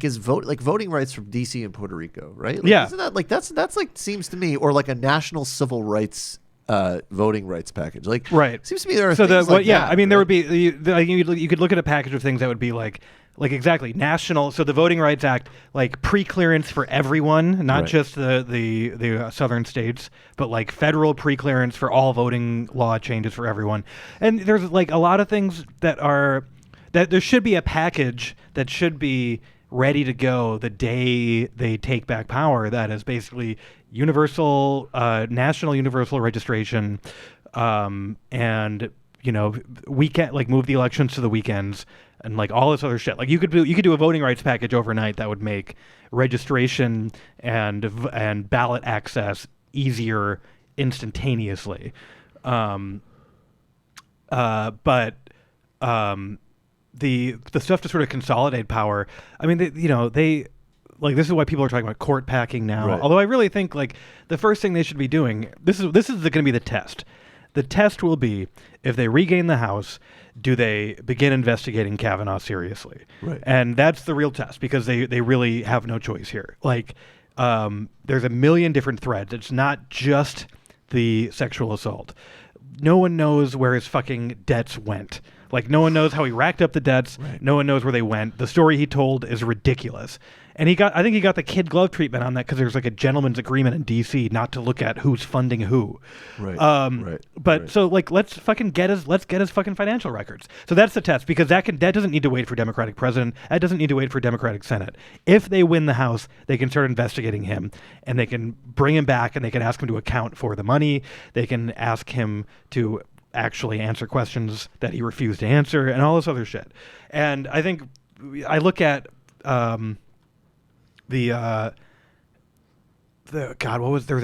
is voting rights from DC and Puerto Rico, right? Yeah. Isn't that that's seems to me, or a national civil rights voting rights package. Right. Seems to me there are things that. I mean, there would be you could look at a package of things that would be exactly national. So the Voting Rights Act, pre-clearance for everyone, not just the southern states, but federal pre-clearance for all voting law changes for everyone. And there's a lot of things that are that there should be a package that should be ready to go the day they take back power. That is basically universal, national universal registration, and weekend, like move the elections to the weekends, and like all this other shit. Like you could do a voting rights package overnight that would make registration and ballot access easier instantaneously. But the stuff to sort of consolidate power. I mean, they like, this is why people are talking about court packing now. Right. Although I really think like the first thing they should be doing, this is going to be the test. The test will be, if they regain the House, do they begin investigating Kavanaugh seriously? Right. And that's the real test, because they really have no choice here. Like, there's a million different threads. It's not just the sexual assault. No one knows where his fucking debts went. Like, no one knows how he racked up the debts. Right. No one knows where they went. The story he told is ridiculous. And I think he got the kid glove treatment on that because there's like a gentleman's agreement in D.C. not to look at who's funding who. Right. But so like, let's get his fucking financial records. So that's the test, because that doesn't need to wait for Democratic president. That doesn't need to wait for Democratic Senate. If they win the House, they can start investigating him, and they can bring him back, and they can ask him to account for the money. They can ask him to actually answer questions that he refused to answer, and all this other shit. And I think I look at there was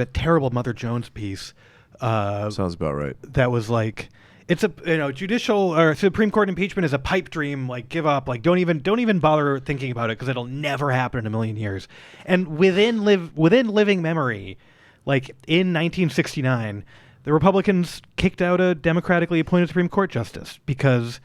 a terrible Mother Jones piece. Sounds about right. That was like, it's a judicial or Supreme Court impeachment is a pipe dream. Like, give up. Like, don't even bother thinking about it, because it'll never happen in a million years. And within living memory, like in 1969, the Republicans kicked out a democratically appointed Supreme Court justice because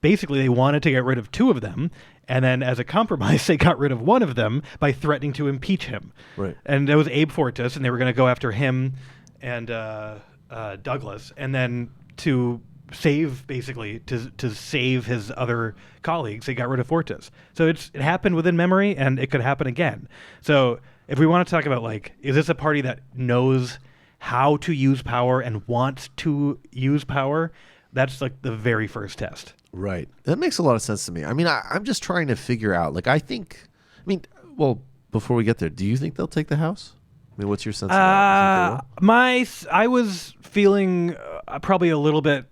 basically they wanted to get rid of two of them, and then as a compromise they got rid of one of them by threatening to impeach him. Right. And that was Abe Fortas, and they were going to go after him and Douglas, and then to save his other colleagues, they got rid of Fortas. So it happened within memory, and it could happen again. So if we want to talk about, like, is this a party that knows how to use power and wants to use power, that's like the very first test. Right. That makes a lot of sense to me. I mean, I'm just trying to figure out, like, well, before we get there, do you think they'll take the House? I mean, what's your sense of that? I was feeling probably a little bit,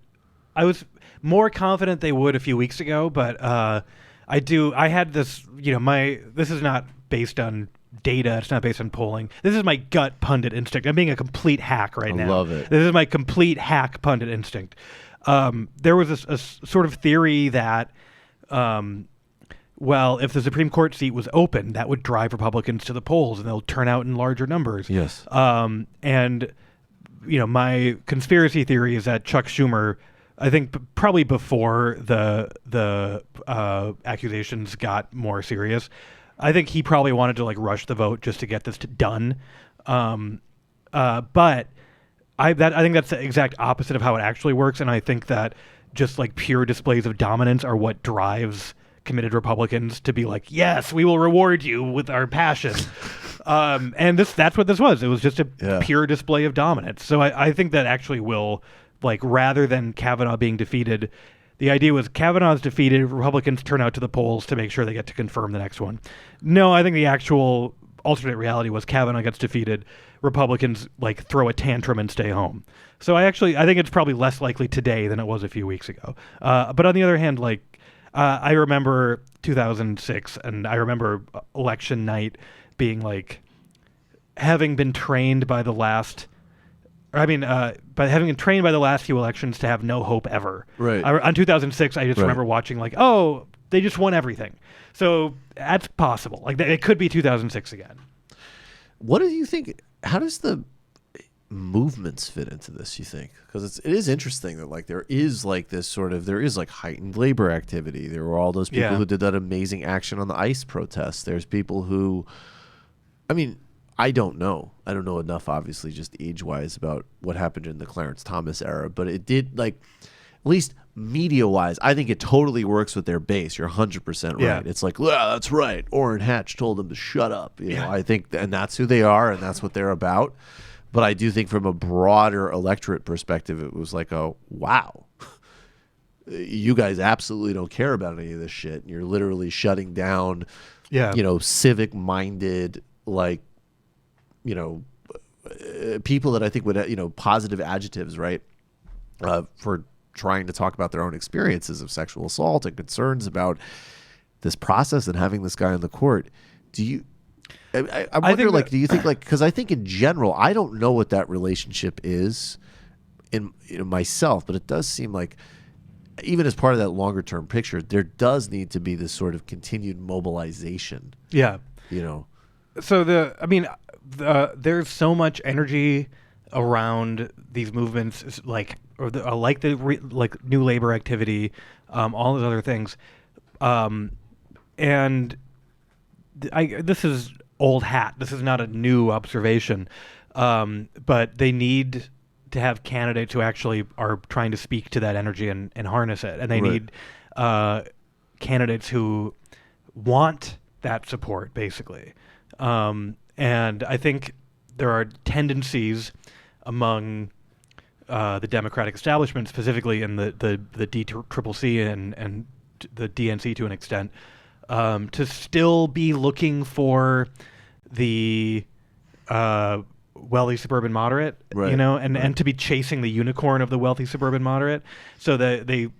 I was more confident they would a few weeks ago, but I had this, this is not based on data. It's not based on polling. This is my gut pundit instinct. I'm being a complete hack right now. I love it. This is my complete hack pundit instinct. There was a sort of theory that, if the Supreme Court seat was open, that would drive Republicans to the polls, and they'll turn out in larger numbers. Yes. And my conspiracy theory is that Chuck Schumer, I think probably before the accusations got more serious, I think he probably wanted to like rush the vote just to get this done. But I think that's the exact opposite of how it actually works, and I think that just like pure displays of dominance are what drives committed Republicans to be like, yes, we will reward you with our passion. And that's what this was. It was just a pure display of dominance. So I think that actually will, like, rather than Kavanaugh being defeated, the idea was Kavanaugh's defeated, Republicans turn out to the polls to make sure they get to confirm the next one. No, I think the actual alternate reality was Kavanaugh gets defeated, Republicans like throw a tantrum and stay home. So I think it's probably less likely today than it was a few weeks ago. But on the other hand, like, I remember 2006, and I remember election night being like, having been trained by the last few elections to have no hope ever. Right. On 2006, I just remember watching like, oh, they just won everything. So that's possible. Like, it could be 2006 again. What do you think? How does the movements fit into this, you think? Because it is interesting that, like, there is like heightened labor activity. There were all those people who did that amazing action on the ICE protests. There's people who, I mean, I don't know enough, obviously, just age-wise, about what happened in the Clarence Thomas era, but it did, like, at least media-wise, I think it totally works with their base. You're 100% right. Yeah. It's like, yeah, that's right. Orrin Hatch told them to shut up. You know, I think, and that's who they are, and that's what they're about. But I do think from a broader electorate perspective, it was like, oh, wow. you guys absolutely don't care about any of this shit. And you're literally shutting down, Yeah. civic minded, like, people that I think would, positive adjectives, right? For trying to talk about their own experiences of sexual assault and concerns about this process and having this guy in the court. Do you, I wonder, like, do you think, like, because I think in general, I don't know what that relationship is in myself, but it does seem like even as part of that longer term picture, there does need to be this sort of continued mobilization. Yeah. So there's so much energy around these movements, like the new labor activity, all those other things, and this is old hat. This is not a new observation, but they need to have candidates who actually are trying to speak to that energy and harness it, and they need candidates who want that support, basically. And I think there are tendencies among the Democratic establishment, specifically in the DCCC and the DNC to an extent, to still be looking for the wealthy suburban moderate, and to be chasing the unicorn of the wealthy suburban moderate. So the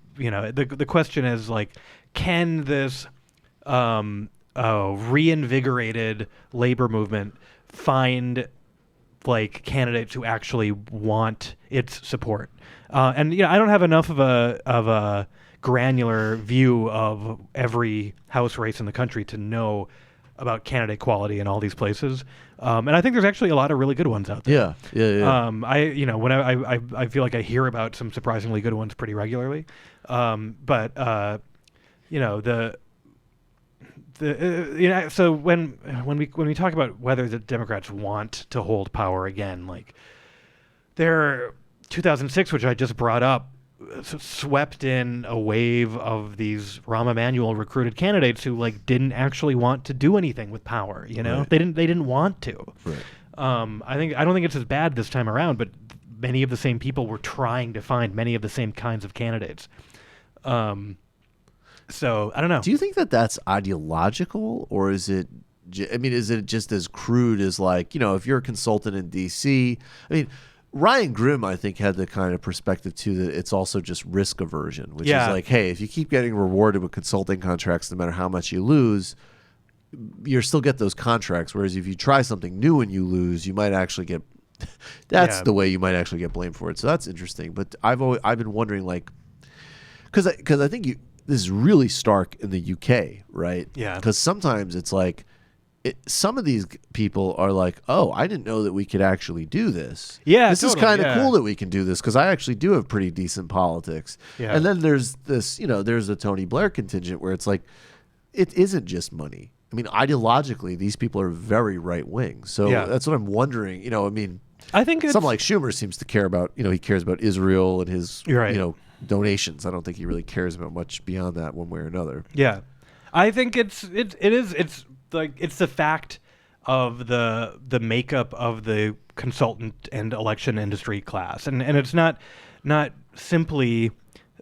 question is, like, can this reinvigorated labor movement find like candidates who actually want its support? And I don't have enough of a granular view of every House race in the country to know about candidate quality in all these places. And I think there's actually a lot of really good ones out there. Yeah. I feel like I hear about some surprisingly good ones pretty regularly. So when we talk about whether the Democrats want to hold power again, like their 2006, which I just brought up, swept in a wave of these Rahm Emanuel recruited candidates who like didn't actually want to do anything with power. They didn't want to. Right. I don't think it's as bad this time around, but many of the same people were trying to find many of the same kinds of candidates. So I don't know. Do you think that that's ideological, or is it? Is it just as crude as, like, if you're a consultant in D.C.? Ryan Grimm, I think, had the kind of perspective too that it's also just risk aversion, which is like, hey, if you keep getting rewarded with consulting contracts, no matter how much you lose, you still get those contracts. Whereas if you try something new and you lose, you might actually get. That's the way you might actually get blamed for it. So that's interesting. But I've been wondering, like, because I think this is really stark in the UK, right? Yeah. Because sometimes it's like, some of these people are like, oh, I didn't know that we could actually do this. Yeah, this is kind of cool that we can do this because I actually do have pretty decent politics. Yeah. And then there's this, there's a Tony Blair contingent where it's like, it isn't just money. Ideologically, these people are very right wing. So that's what I'm wondering. I think someone like Schumer seems to care about, he cares about Israel and his, donations. I don't think he really cares about much beyond that one way or another. Yeah. I think it's the fact of the makeup of the consultant and election industry class, and it's not simply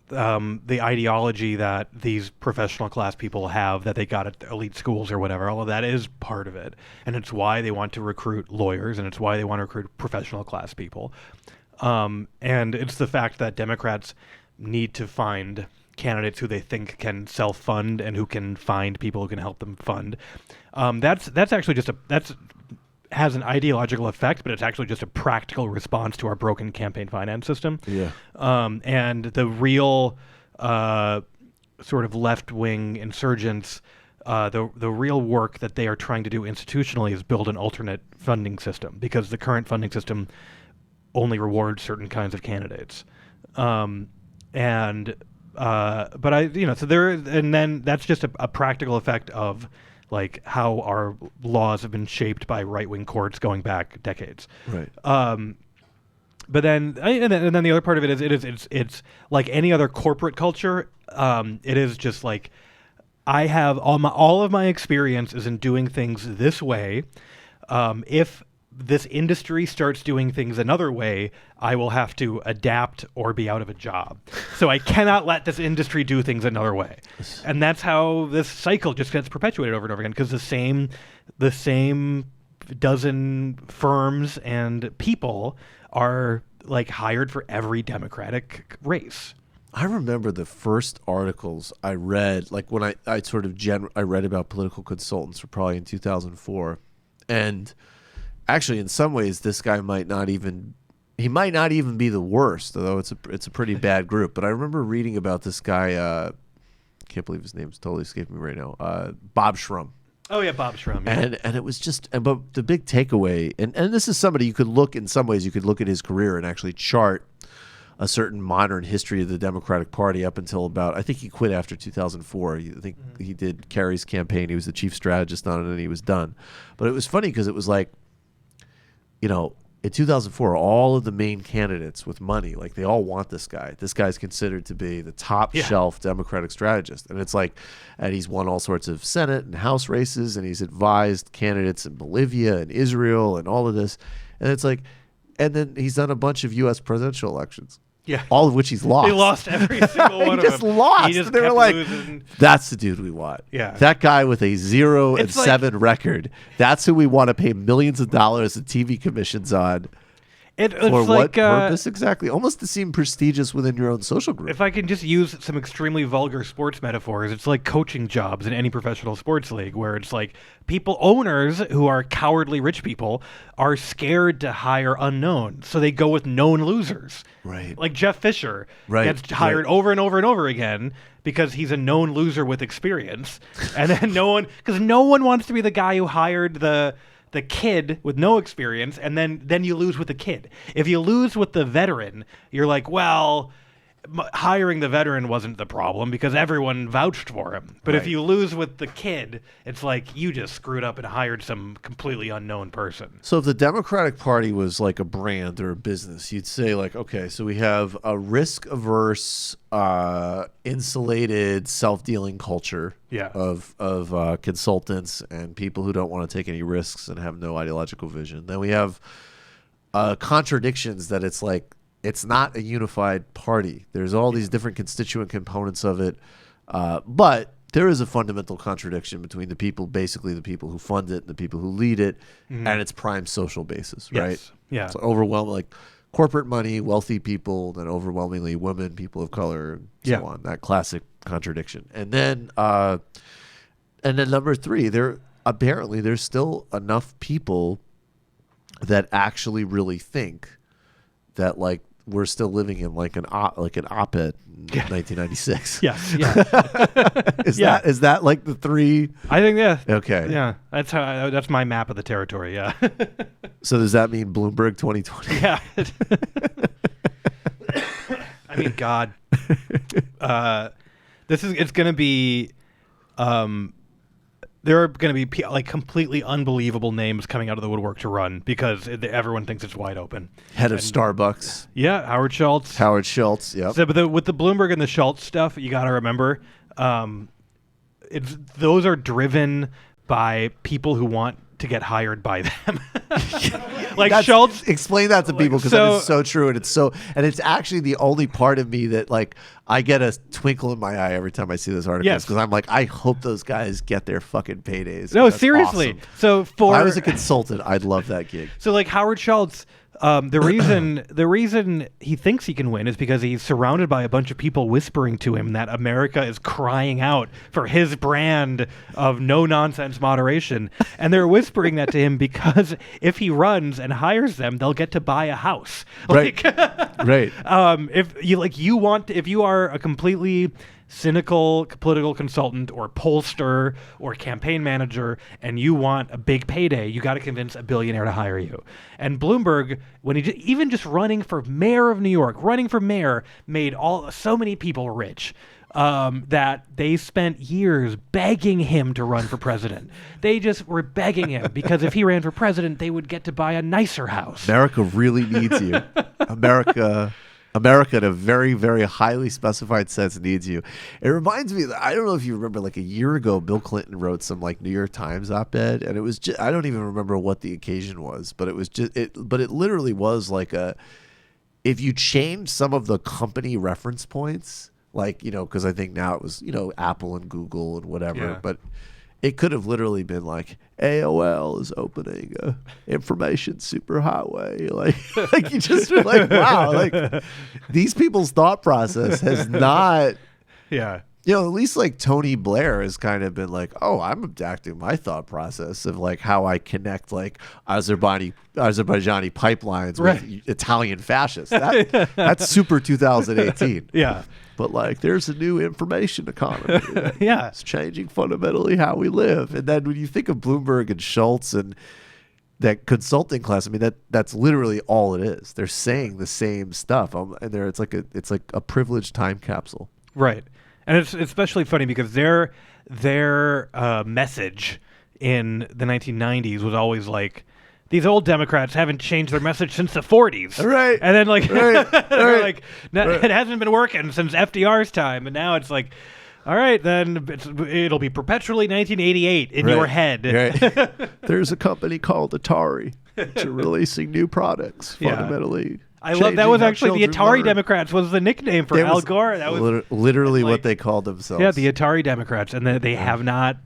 the ideology that these professional class people have that they got at elite schools or whatever. All of that is part of it, and it's why they want to recruit lawyers, and it's why they want to recruit professional class people, and it's the fact that Democrats need to find candidates who they think can self-fund and who can find people who can help them fund. That's actually has an ideological effect, but it's actually just a practical response to our broken campaign finance system. Yeah. And the real sort of left-wing insurgents, the real work that they are trying to do institutionally is build an alternate funding system, because the current funding system only rewards certain kinds of candidates. But then that's just a practical effect of like how our laws have been shaped by right-wing courts going back decades. Right. But then, and then the other part of it is it's like any other corporate culture. It is just like, I have all of my experience is in doing things this way. If this industry starts doing things another way, I will have to adapt or be out of a job. So I cannot let this industry do things another way. And that's how this cycle just gets perpetuated over and over again, because the same dozen firms and people are like hired for every Democratic race. I remember the first articles I read, like when I sort of I read about political consultants were probably in 2004. And actually, in some ways, this guy might not even be the worst, although it's a pretty bad group. But I remember reading about this guy, can't believe his name's totally escaping me right now, Bob Shrum. Oh yeah, Bob Shrum. Yeah. And it was just, but the big takeaway, and this is somebody you could look, in some ways you could look at his career and actually chart a certain modern history of the Democratic Party up until about, I think he quit after 2004. I think he did Kerry's campaign. He was the chief strategist on it, and he was done. But it was funny because it was like, you know, in 2004, all of the main candidates with money, like they all want this guy. This guy's considered to be the top shelf Democratic strategist. And it's like, and he's won all sorts of Senate and House races, and he's advised candidates in Bolivia and Israel and all of this. And it's like, and then he's done a bunch of U.S. presidential elections. Yeah. All of which he's lost. He lost every single one of them. He just lost. He just they were kept like, losing. That's the dude we want. Yeah. That guy with a 0-7 record. That's who we want to pay millions of dollars in TV commissions on. It's for like, what purpose exactly? Almost to seem prestigious within your own social group. If I can just use some extremely vulgar sports metaphors, it's like coaching jobs in any professional sports league, where it's like owners who are cowardly rich people are scared to hire unknown, so they go with known losers. Right. Like Jeff Fisher gets hired over and over and over again because he's a known loser with experience, and then no one wants to be the guy who hired the kid with no experience, and then you lose with the kid. If you lose with the veteran, you're like, well, hiring the veteran wasn't the problem because everyone vouched for him. But if you lose with the kid, it's like you just screwed up and hired some completely unknown person. So if the Democratic Party was like a brand or a business, you'd say like, okay, so we have a risk-averse, insulated, self-dealing culture of consultants and people who don't want to take any risks and have no ideological vision. Then we have contradictions that it's like, it's not a unified party. There's all these different constituent components of it. But there is a fundamental contradiction between basically the people who fund it, and the people who lead it, and its prime social basis, right? Yes. Yeah. So overwhelming, like corporate money, wealthy people, then overwhelmingly women, people of color, and so on. That classic contradiction. And then number three, there's still enough people that actually really think that like we're still living in like an op-ed in 1996. Yes. Yeah. Is that like the three? I think Okay. Yeah. That's my map of the territory. Yeah. So does that mean Bloomberg 2020? Yeah. I mean, God. It's going to be. There are going to be like completely unbelievable names coming out of the woodwork to run because everyone thinks it's wide open. Head of Starbucks. Yeah, Howard Schultz. Yep. So, but with the Bloomberg and the Schultz stuff, you got to remember, those are driven by people who want to get hired by them. Like Schultz. Explain that to people because that is so true, and it's actually the only part of me that like I get a twinkle in my eye every time I see those articles because I'm like, I hope those guys get their fucking paydays. No, That's seriously. awesome. So if I was a consultant, I'd love that gig. So like Howard Schultz, the reason he thinks he can win is because he's surrounded by a bunch of people whispering to him that America is crying out for his brand of no-nonsense moderation. And they're whispering that to him because if he runs and hires them, they'll get to buy a house. Right. Right. If you are a completely cynical political consultant or pollster or campaign manager and you want a big payday, you got to convince a billionaire to hire you. And Bloomberg, when even just running for mayor of New York, made so many people rich that they spent years begging him to run for president. They just were begging him because if he ran for president, they would get to buy a nicer house. America really needs you. America America, in a very, very highly specified sense, needs you. It reminds me that, I don't know if you remember, like a year ago, Bill Clinton wrote some like New York Times op-ed, and it was just, I don't even remember what the occasion was, but it was just but it literally was like if you change some of the company reference points, like, you know, because I think now it was, you know, Apple and Google and whatever, but it could have literally been like AOL is opening a information superhighway. Like you just were like, wow, like these people's thought process has not, you know, at least like Tony Blair has kind of been like, oh, I'm adapting my thought process of like how I connect like Azerbaijani pipelines with Italian fascists. That's super 2018. Yeah. But like, there's a new information economy. Yeah, it's changing fundamentally how we live. And then when you think of Bloomberg and Schultz and that consulting class, I mean, that's literally all it is. They're saying the same stuff, and it's like a privileged time capsule. Right, and it's especially funny because their message in the 1990s was always like, these old Democrats haven't changed their message since the 40s. Right. And then like, they're like it hasn't been working since FDR's time. And now it's like, all right, then it'll be perpetually 1988 in your head. Right. There's a company called Atari to releasing new products fundamentally. I love that was actually the Atari Democrats was the nickname for Al Gore. That was literally what they called themselves. Yeah, the Atari Democrats. And they have not...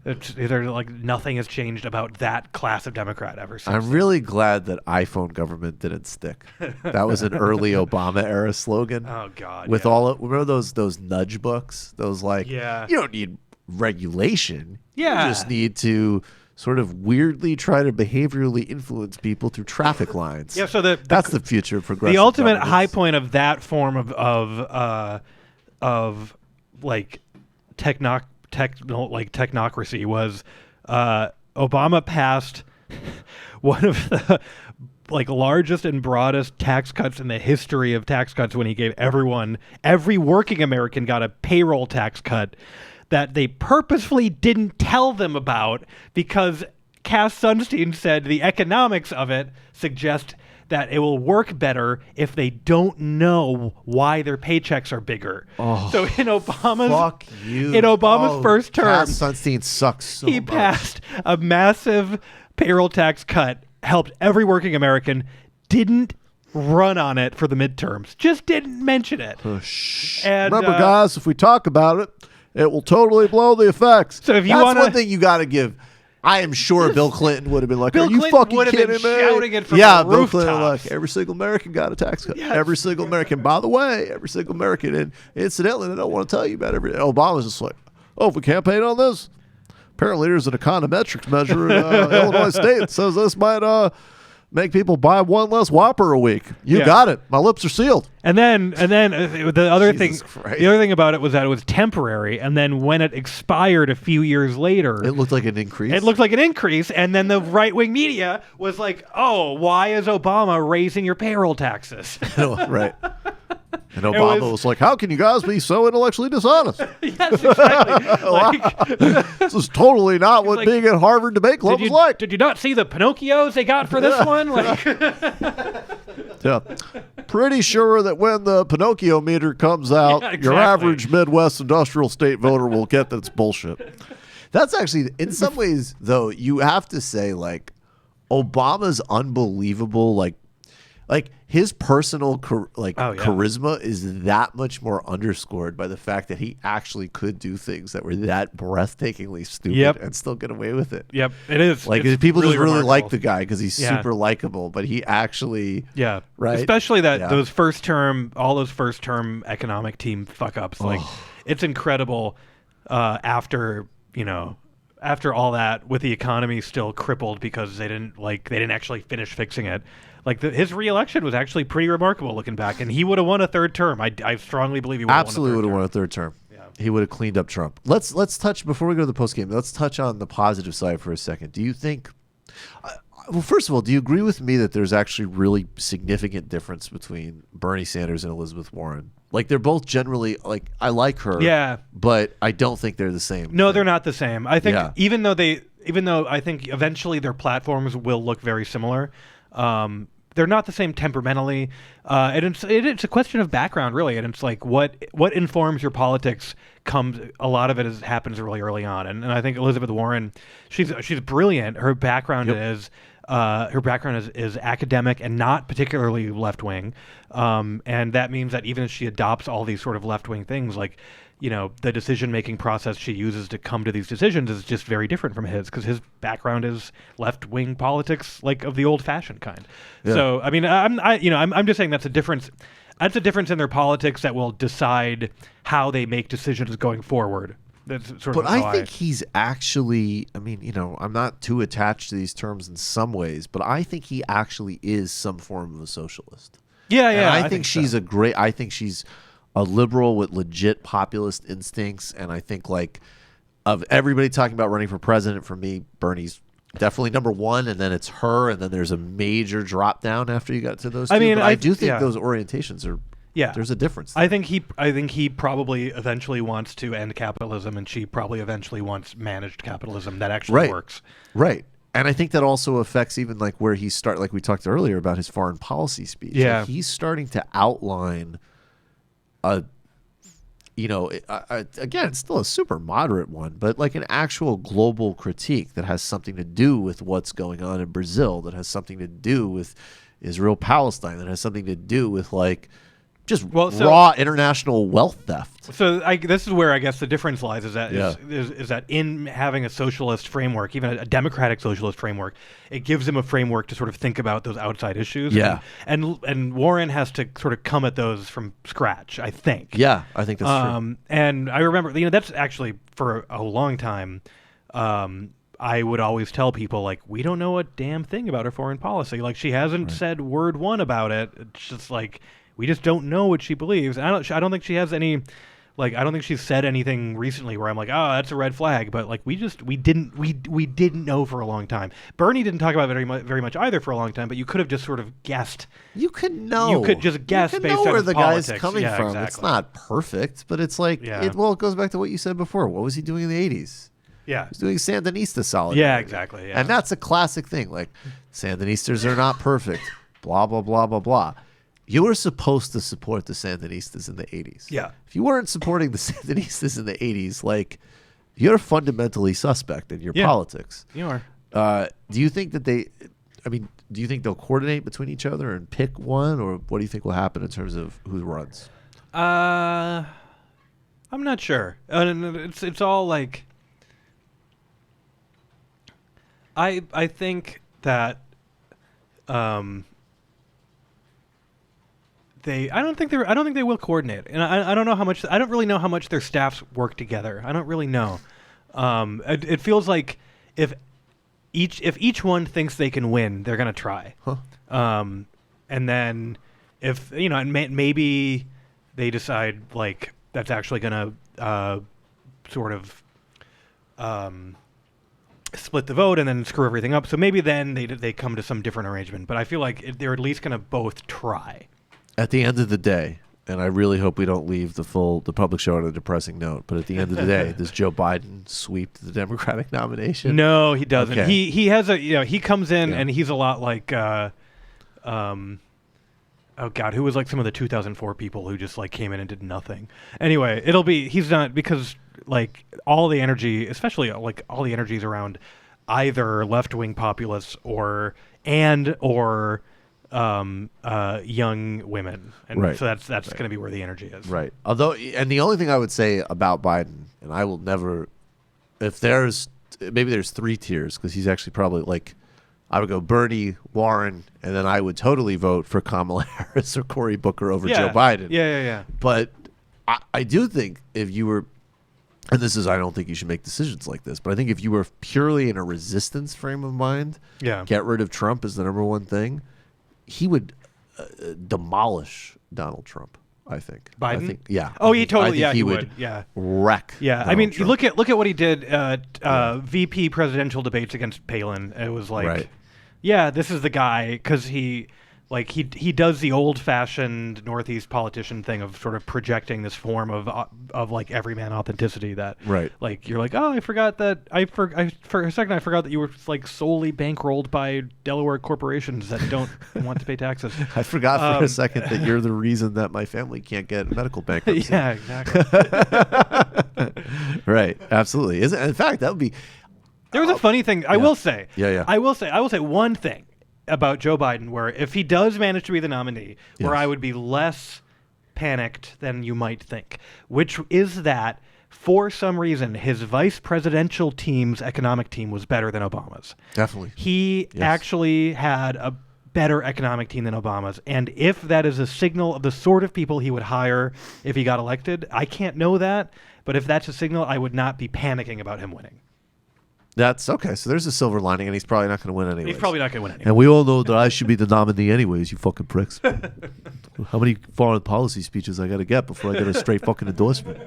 They're like, nothing has changed about that class of Democrat ever since. I'm really glad that iPhone government didn't stick. That was an early Obama era slogan. Oh God! With remember those nudge books? Those like, you don't need regulation. Yeah, you just need to sort of weirdly try to behaviorally influence people through traffic lines. Yeah, so that's the future of progressive. The ultimate governance. high point of that form of like technocracy was Obama passed one of the like largest and broadest tax cuts in the history of tax cuts when he gave every working American got a payroll tax cut that they purposefully didn't tell them about because Cass Sunstein said the economics of it suggest that it will work better if they don't know why their paychecks are bigger. Oh, so in Obama's Obama's first term, Cass Sunstein sucks so much. He passed a massive payroll tax cut, helped every working American, didn't run on it for the midterms, just didn't mention it. And, remember, guys, if we talk about it, it will totally blow the effects. So if you That's one thing you got to give. I am sure Bill Clinton would have been like, Bill are you Clinton fucking would have kidding been me? shouting it from yeah, the Bill Clinton, rooftops. like, every single American got a tax cut. Yes. Every single American. By the way, every single American. And incidentally, they don't want to tell you about every. Obama's just like, oh, if we campaign on this, apparently there's an econometrics measure in Illinois State that says this might make people buy one less Whopper a week. You got it. My lips are sealed. And then the other thing about it was that it was temporary, and then when it expired a few years later, it looked like an increase. And then the right-wing media was like, "Oh, why is Obama raising your payroll taxes?" Right. And Obama was like, how can you guys be so intellectually dishonest? Yes, exactly. This is totally not what being at Harvard Debate Club was like. Did you not see the Pinocchios they got for this one? Yeah. Pretty sure that when the Pinocchio meter comes out, your average Midwest industrial state voter will get that it's bullshit. That's actually, in some ways, though, you have to say, like, Obama's unbelievable, like his personal charisma is that much more underscored by the fact that he actually could do things that were that breathtakingly stupid and still get away with it. Yep, it is. Like, it's people really just really remarkable. like the guy because he's super likable, but he actually right, especially that all those first term economic team fuck ups. Like, it's incredible. After all that, with the economy still crippled because they didn't actually finish fixing it. Like, his re-election was actually pretty remarkable looking back, and he would have won a third term. I strongly believe he would have won a third term. Yeah. He would have cleaned up Trump. Let's touch, before we go to the post game, let's touch on the positive side for a second. Do you think, well, first of all, do you agree with me that there's actually really significant difference between Bernie Sanders and Elizabeth Warren? Like, they're both generally, like, I like her, but I don't think they're the same. No, they're not the same. I think even though I think eventually their platforms will look very similar, they're not the same temperamentally, and it's a question of background really, and it's like what informs your politics a lot of it happens really early on, and I think Elizabeth Warren, she's brilliant. Her background is academic and not particularly left wing, and that means that even if she adopts all these sort of left wing things, like, you know, the decision making process she uses to come to these decisions is just very different from his, because his background is left wing politics, like of the old fashioned kind. Yeah. So I mean, I'm just saying that's a difference. That's a difference in their politics that will decide how they make decisions going forward. That's sort but of I think he's actually, I mean, you know, I'm not too attached to these terms in some ways, but I think he actually is some form of a socialist. Yeah, yeah. And I think she's I think she's a liberal with legit populist instincts. And I think, like, of everybody talking about running for president, for me, Bernie's definitely number one, and then it's her, and then there's a major drop down after you got to those two. I mean, I do think those orientations are, there's a difference there. I think he probably eventually wants to end capitalism, and she probably eventually wants managed capitalism that actually works. Right. And I think that also affects even like where he like we talked earlier about his foreign policy speech. Yeah. Like, he's starting to outline again, it's still a super moderate one, but like an actual global critique that has something to do with what's going on in Brazil, that has something to do with Israel-Palestine, that has something to do with like just raw international wealth theft. So this is where I guess the difference lies, is that is that in having a socialist framework, even a democratic socialist framework, it gives him a framework to sort of think about those outside issues. Yeah. And Warren has to sort of come at those from scratch, I think. Yeah, I think that's true. And I remember, that's actually for a long time, I would always tell people, like, we don't know a damn thing about her foreign policy. Like, she hasn't said word one about it. It's just like, we just don't know what she believes. And I don't think she has any, like, I don't think she's said anything recently where I'm like, oh, that's a red flag. But like, we didn't know for a long time. Bernie didn't talk about it very much either for a long time. But you could have just sort of guessed. You could know. You could just guess based on where the politics. guy's coming from. Exactly. It's not perfect, but it's like, it goes back to what you said before. What was he doing in the 80s? Yeah. He was doing Sandinista solidarity. Yeah, exactly. Yeah. And that's a classic thing. Like, Sandinistas are not perfect. Blah, blah, blah, blah, blah. You were supposed to support the Sandinistas in the 80s. Yeah. If you weren't supporting the Sandinistas in the 80s, like, you're fundamentally suspect in your politics. You are. Do you think that do you think they'll coordinate between each other and pick one, or what do you think will happen in terms of who runs? I'm not sure. It's all like, I think that I don't think they will coordinate, and I don't know how much. I don't really know how much their staffs work together. I don't really know. It feels like if each one thinks they can win, they're gonna try. Huh. And then if maybe they decide like that's actually gonna sort of split the vote and then screw everything up. So maybe then they come to some different arrangement. But I feel like they're at least gonna both try. At the end of the day, and I really hope we don't leave the public show on a depressing note, but at the end of the day, does Joe Biden sweep the Democratic nomination? No, he doesn't. Okay. He has he comes in and he's a lot like oh God, who was like some of the 2004 people who just like came in and did nothing. Anyway, he's not, because like all the energy, especially like all the energy is around either left-wing populists or young women, and so that's going to be where the energy is. Right. Although, and the only thing I would say about Biden, and I will never, maybe there's 3 tiers, because he's actually probably like, I would go Bernie, Warren, and then I would totally vote for Kamala Harris or Cory Booker over Joe Biden. Yeah. But I do think if you were, and I don't think you should make decisions like this, but I think if you were purely in a resistance frame of mind, get rid of Trump is the number one thing, he would demolish Donald Trump, I think. Biden? I think, yeah. Oh, he totally, he would. Wreck Donald I mean, Trump. Look at what he did VP presidential debates against Palin. It was like, this is the guy, because Like he does the old-fashioned Northeast politician thing of sort of projecting this form of like everyman authenticity that like you're like, oh, I forgot that for a second I forgot that you were like solely bankrolled by Delaware corporations that don't want to pay taxes. I forgot for a second that you're the reason that my family can't get medical bankruptcy. Yeah, exactly. Right, absolutely. In fact, that would be. There was a funny thing I will say. Yeah. I will say one thing about Joe Biden, where if he does manage to be the nominee, where I would be less panicked than you might think, which is that for some reason his vice presidential team's economic team was better than Obama's. Definitely. He actually had a better economic team than Obama's, and if that is a signal of the sort of people he would hire if he got elected, I can't know that, but if that's a signal, I would not be panicking about him winning. That's okay. So there's a silver lining, and he's probably not going to win anyways. He's probably not going to win anyways. And we all know that I should be the nominee anyways, you fucking pricks. How many foreign policy speeches I got to get before I get a straight fucking endorsement?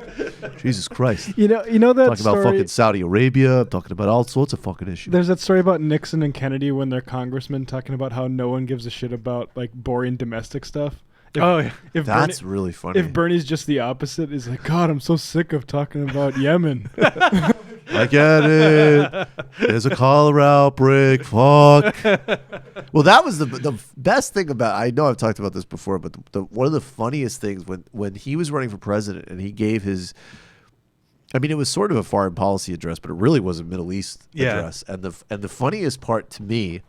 Jesus Christ. You know that talking about fucking Saudi Arabia. I'm talking about all sorts of fucking issues. There's that story about Nixon and Kennedy when they're congressmen talking about how no one gives a shit about like boring domestic stuff. That's really funny. If Bernie's just the opposite, is like, God, I'm so sick of talking about Yemen. I get it. There's a cholera outbreak. Fuck. Well, that was the best thing about. I know I've talked about this before, but one of the funniest things when he was running for president and he gave his. I mean, it was sort of a foreign policy address, but it really was a Middle East address. And the funniest part to me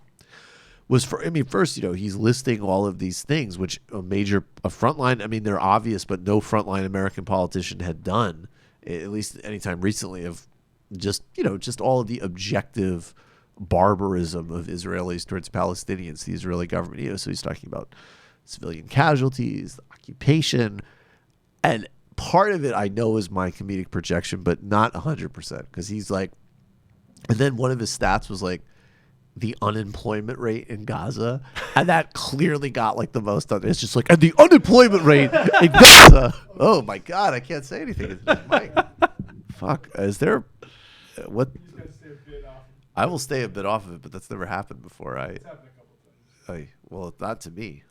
was first, he's listing all of these things, which a frontline. I mean, they're obvious, but no frontline American politician had done, at least anytime recently, of just all of the objective barbarism of Israelis towards Palestinians, the Israeli government. So he's talking about civilian casualties, the occupation, and part of it I know is my comedic projection, but not 100%, because he's like, and then one of his stats was like the unemployment rate in Gaza, and that clearly got like the most. It's just like, and the unemployment rate in Gaza. Oh my God, I can't say anything. Fuck, is there? What? I will stay a bit off of it, but that's never happened before. Well, not to me.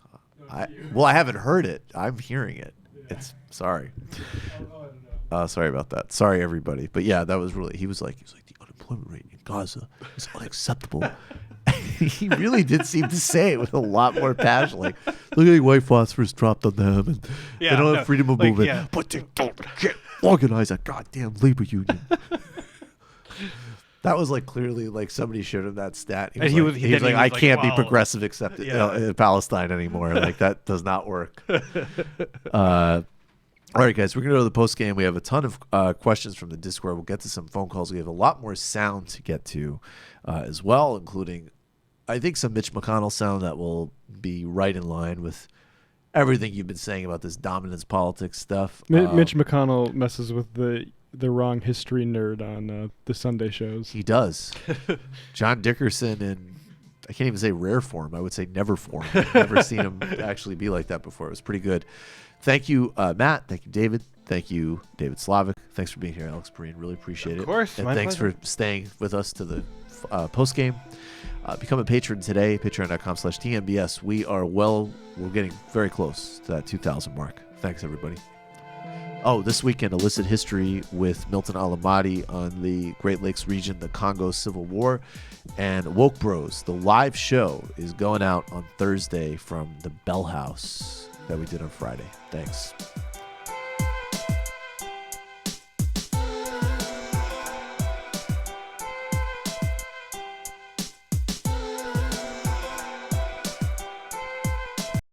I haven't heard it. I'm hearing it. It's sorry. Sorry about that. Sorry, everybody. But yeah, that was really. He was like the unemployment rate in Gaza is unacceptable. He really did seem to say it with a lot more passion. Like, look at the white phosphorus dropped on them, and they don't have freedom of movement, but they don't get organized a goddamn labor union. That was like clearly like somebody showed him that stat. He was like, I can't be progressive except in Palestine anymore. Like that does not work. All right, guys, we're going to go to the post game. We have a ton of questions from the Discord. We'll get to some phone calls. We have a lot more sound to get to as well, including, I think, some Mitch McConnell sound that will be right in line with everything you've been saying about this dominance politics stuff. Mitch McConnell messes with the wrong history nerd on the Sunday shows. He does. John Dickerson and I can't even say rare form. I would say never form. I've never seen him actually be like that before. It was pretty good. Thank you, Matt. Thank you, David. Thank you, David Slavic. Thanks for being here, Alex Pareene. Really appreciate it. Of course. And thanks for staying with us to the post game. Become a patron today, patreon.com/TMBS. We're getting very close to that 2,000 mark. Thanks, everybody. Oh, this weekend, Illicit History with Milton Alamati on the Great Lakes region, the Congo Civil War, and Woke Bros. The live show is going out on Thursday from the Bell House that we did on Friday. Thanks.